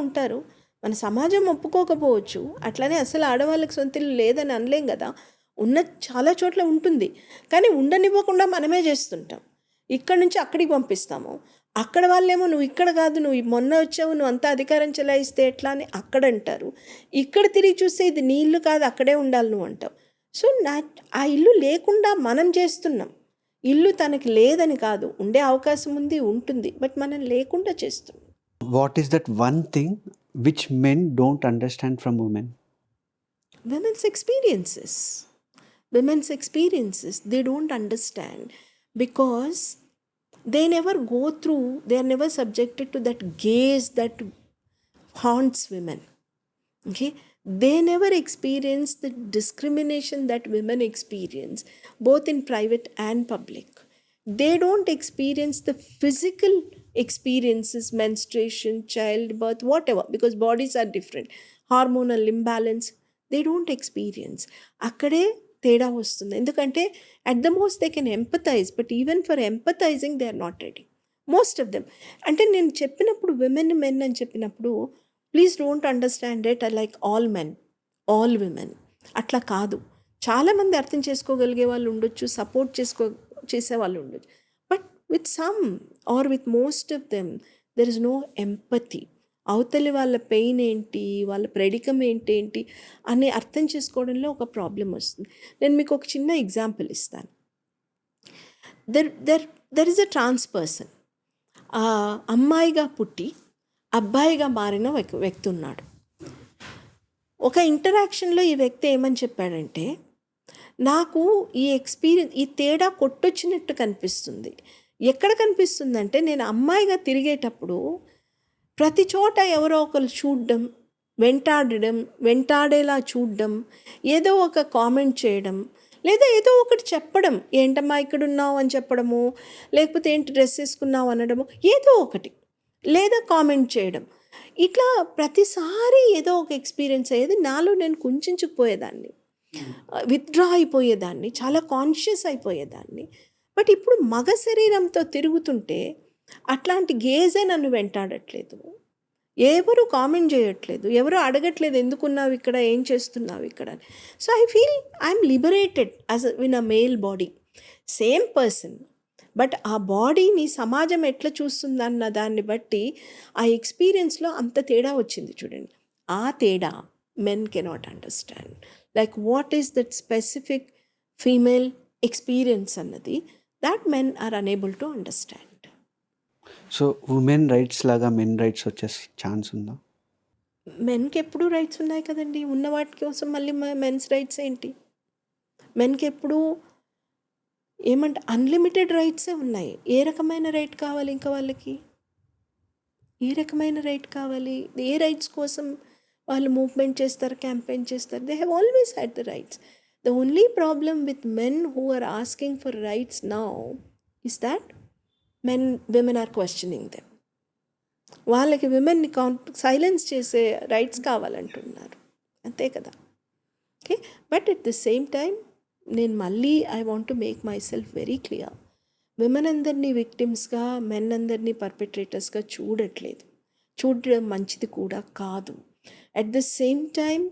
ఉంటారు. మన సమాజం ఒప్పుకోకపోవచ్చు, అట్లనే అసలు ఆడవాళ్ళకి సొంత ఇల్లు లేదని అనలేం కదా. ఉన్న చాలా చోట్ల ఉంటుంది, కానీ ఉండనివ్వకుండా మనమే చేస్తుంటాం. ఇక్కడి నుంచి అక్కడికి పంపిస్తాము. అక్కడ వాళ్ళేమో నువ్వు ఇక్కడ కాదు, నువ్వు మొన్న వచ్చావు, నువ్వు అంతా అధికారం చెలాయిస్తే ఎట్లా అని అక్కడ అంటారు. ఇక్కడ తిరిగి చూస్తే ఇది నీ ఇల్లు కాదు, అక్కడే ఉండాలి నువ్వు అంటావు. సో ఆ ఇల్లు లేకుండా మనం చేస్తున్నాం. ఇల్లు తనకి లేదని కాదు, ఉండే అవకాశం ఉంది, ఉంటుంది, బట్ మనం లేకుండా చేస్తున్నాం. What is that one thing which men don't understand from women? Women's experiences they don't understand, because they never go through, they are never subjected to that gaze that haunts women. Okay, they never experience the discrimination that women experience both in private and public. They don't experience the physical experiences menstruation, childbirth, whatever, because bodies are different, hormonal imbalance, they don't experience. అక్కడే తేడా వస్తుంది. ఎందుకంటే at the most they can empathize, but even for empathizing they are not ready, most of them. అంటే నేను చెప్పినప్పుడు women men అని చెప్పినప్పుడు please don't understand it like all men all women, అట్లా కాదు. చాలామంది అర్థం చేసుకోగలిగే వాళ్ళు ఉండొచ్చు, సపోర్ట్ చేసే వాళ్ళు ఉండొచ్చు, but with some or with most of them there is no empathy. అవతలి వాళ్ళ పెయిన్ ఏంటి, వాళ్ళ ప్రెడికమెంట్ ఏంటి అని అర్థం చేసుకోవడంలో ఒక ప్రాబ్లం వస్తుంది. నేను మీకు ఒక చిన్న ఎగ్జాంపుల్ ఇస్తాను. There is a trans person, అమ్మాయిగా పుట్టి అబ్బాయిగా మారిన వ్యక్తి ఉన్నాడు. ఒక ఇంటరాక్షన్లో ఈ వ్యక్తి ఏమని చెప్పాడంటే, నాకు ఈ ఎక్స్పీరియన్స్, ఈ తేడా కొట్టొచ్చినట్టు కనిపిస్తుంది. ఎక్కడ కనిపిస్తుందంటే, నేను అమ్మాయిగా తిరిగేటప్పుడు ప్రతి చోట ఎవరో ఒకరు చూడడం, వెంటాడేలా చూడడం, ఏదో ఒక కామెంట్ చేయడం, లేదా ఏదో ఒకటి చెప్పడం, ఏంటమ్మా ఇక్కడ ఉన్నావు అని చెప్పడము, లేకపోతే ఏంటి డ్రెస్ వేసుకున్నావు అనడము, ఏదో ఒకటి, లేదా కామెంట్ చేయడం. ఇట్లా ప్రతిసారి ఏదో ఒక ఎక్స్పీరియన్స్ అయ్యేది. నాలో నేను కుంచుకుపోయేదాన్ని, విత్డ్రా అయిపోయేదాన్ని, చాలా కాన్షియస్ అయిపోయేదాన్ని. బట్ ఇప్పుడు మగ శరీరంతో తిరుగుతుంటే అట్లాంటి గేజే నన్ను వెంటాడట్లేదు, ఎవరు కామెంట్ చేయట్లేదు, ఎవరు అడగట్లేదు ఎందుకున్నావు ఇక్కడ, ఏం చేస్తున్నావు ఇక్కడ. So I feel I'm liberated as in a male body, same person, but ఆ బాడీని సమాజం ఎట్లా చూస్తుందన్న దాన్ని బట్టి ఆ ఎక్స్పీరియన్స్లో అంత తేడా వచ్చింది. చూడండి, ఆ తేడా men cannot understand, like what is that specific female experience అన్నది that men are unable to understand. So women rights లాగా మెన్ రైట్స్ వచ్చే ఛాన్స్ ఉందా? మెన్కి ఎప్పుడూ రైట్స్ ఉన్నాయి కదండి. ఉన్న వాటి కోసం మళ్ళీ మెన్స్ రైట్స్ ఏంటి? మెన్కి ఎప్పుడూ ఏమంటే అన్లిమిటెడ్ రైట్సే ఉన్నాయి. ఏ రకమైన రైట్ కావాలి ఇంకా వాళ్ళకి? ఏ రకమైన రైట్ కావాలి? ఏ రైట్స్ కోసం వాళ్ళు మూవ్మెంట్ చేస్తారు, క్యాంపెయిన్ చేస్తారు? They have always had the rights. The only problem with men who are asking for rights now is that women are questioning them. వాళ్ళకి విమెన్ని సైలెన్స్ చేసే రైట్స్ కావాలంటున్నారు, అంతే కదా. Okay, but at the same time నేను మళ్ళీ I want to make my self very clear. Women అందరినీ విక్టిమ్స్గా, men అందరినీ పర్పెట్రేటర్స్గా చూడట్లేదు, చూడడం మంచిది కూడా కాదు. At the same time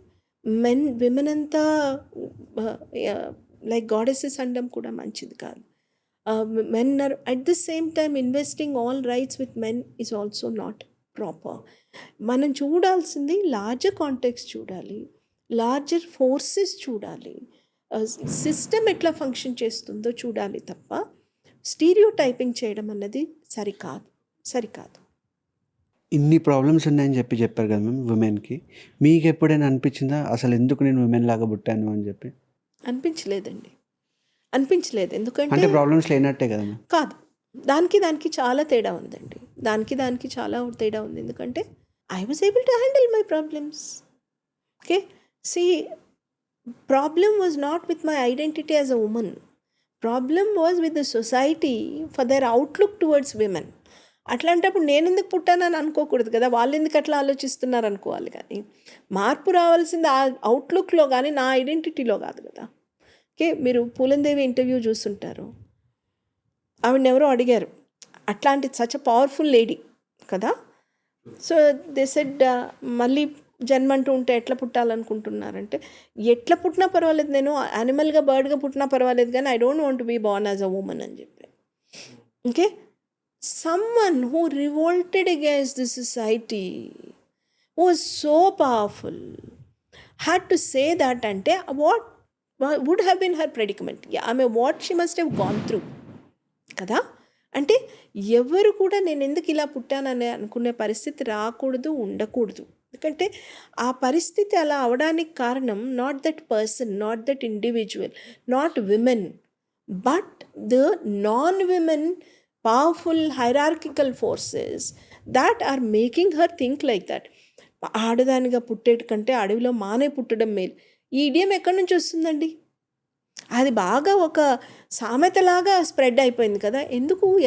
women అంతా లైక్ గాడెసెస్ అనడం కూడా మంచిది కాదు. Men are at the same time investing all rights with men is also not proper. మనం చూడాల్సింది లార్జర్ కాంటెక్స్ట్ చూడాలి, లార్జర్ ఫోర్సెస్ చూడాలి, సిస్టమ్ ఎట్లా ఫంక్షన్ చేస్తుందో చూడాలి తప్ప స్టీరియో టైపింగ్ చేయడం అన్నది సరికాదు. ఇన్ని ప్రాబ్లమ్స్ ఉన్నాయని చెప్పారు కదా మ్యామ్ ఉమెన్కి. మీకు ఎప్పుడైనా అనిపించిందా అసలు ఎందుకు నేను ఉమెన్ లాగా పుట్టాను అని చెప్పి? అనిపించలేదు. ఎందుకంటే అంటే ప్రాబ్లమ్స్ లేనట్టే కదా మ్యామ్? కాదు, దానికి చాలా తేడా ఉందండి. దానికి చాలా తేడా ఉంది. ఎందుకంటే I was able to handle my problems. Okay, see, problem was not with my identity as a woman. Problem was with the society for their outlook towards women. అట్లాంటప్పుడు నేను ఎందుకు పుట్టానని అనుకోకూడదు కదా, వాళ్ళు ఎందుకు అట్లా ఆలోచిస్తున్నారు అనుకోవాలి. కానీ మార్పు రావాల్సింది ఆ అవుట్లుక్లో కానీ నా ఐడెంటిటీలో కాదు కదా. ఓకే, మీరు పూలందేవి ఇంటర్వ్యూ చూస్తుంటారు, ఆవిడెవరో అడిగారు, అట్లాంటి సచ్ అ పవర్ఫుల్ లేడీ కదా. సో దే సెడ్ మళ్ళీ జన్మంటూ ఉంటే ఎట్లా పుట్టాలనుకుంటున్నారంటే, ఎట్లా పుట్టినా పర్వాలేదు, నేను యానిమల్గా బర్డ్గా పుట్టినా పర్వాలేదు, కానీ I don't want to be born as a woman అని చెప్పి. Okay, someone who revolted against the society, who was so powerful, had to say that. Ante what would have been her predicament? Yeah, I mean, what she must have gone through కదా. అంటే ఎవరు కూడా నేను ఎందుకు ఇలా పుట్టానని అనుకునే పరిస్థితి రాకూడదు, ఉండకూడదు. ఎందుకంటే ఆ పరిస్థితి అలా అవడానికి కారణం not that person, not that individual, not women, but the non women powerful hierarchical forces that are making her think like that. ఆడదానిగా పుట్టేటి కంటే అడవిలో మానే పుట్టడం మేలు. ఈ ఇడియం ఎక్కడి నుంచి వస్తుందండి? అది బాగా ఒక సామెతలాగా స్ప్రెడ్ అయిపోయింది కదా.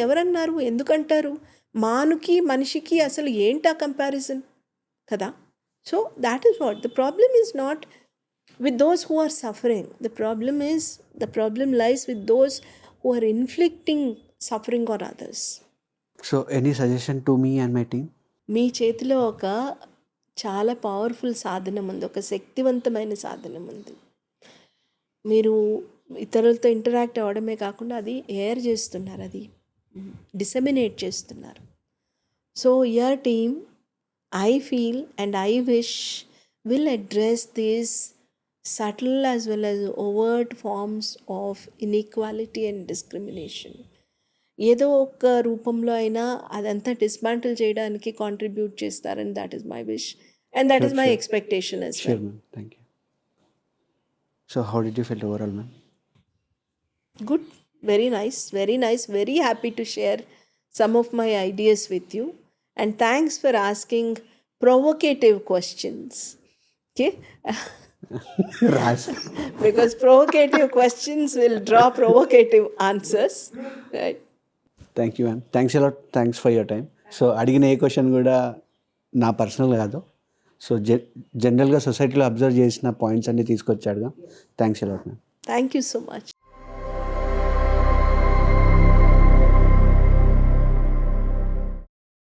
ఎవరన్నారు, ఎందుకంటారు? మానుకి మనిషికి అసలు ఏంటా కంపారిజన్ కదా. So that is what the problem is not with those who are suffering. The problem lies with those who are inflicting suffering on others. So any suggestion to me and my team? మీ చేతిలో ఒక చాలా powerful సాధనం ఉంది, ఒక శక్తివంతమైన సాధనం ఉంది. మీరు ఇతరులతో ఇంటరాక్ట్ అవ్వడమే కాకుండా అది ఎయిర్ చేస్తున్నారు, అది డిసెమినేట్ చేస్తున్నారు. So your team, I feel and I wish will address these subtle as well as overt forms of inequality and discrimination. ఏదో ఒక రూపంలో అయినా అదంతా డిస్మాంటిల్ చేయడానికి కాంట్రిబ్యూట్ చేస్తారని that is my wish and that is my expectation as Sure, well. ma'am. Thank you. So how did you feel overall, ma'am? Good, very nice, very happy to share some of my ideas with you, and thanks for asking provocative questions. Okay. Rash. Because provocative questions will draw provocative answers, right? Thank you ma'am. Thanks a lot. Thanks for your time. So అడిగిన ఏ question కూడా నా personal కాదు, so జనరల్గా సొసైటీలో observe చేసిన points అన్ని తీసుకొచ్చాడుగా. Thanks a lot ma'am. Thank you so much.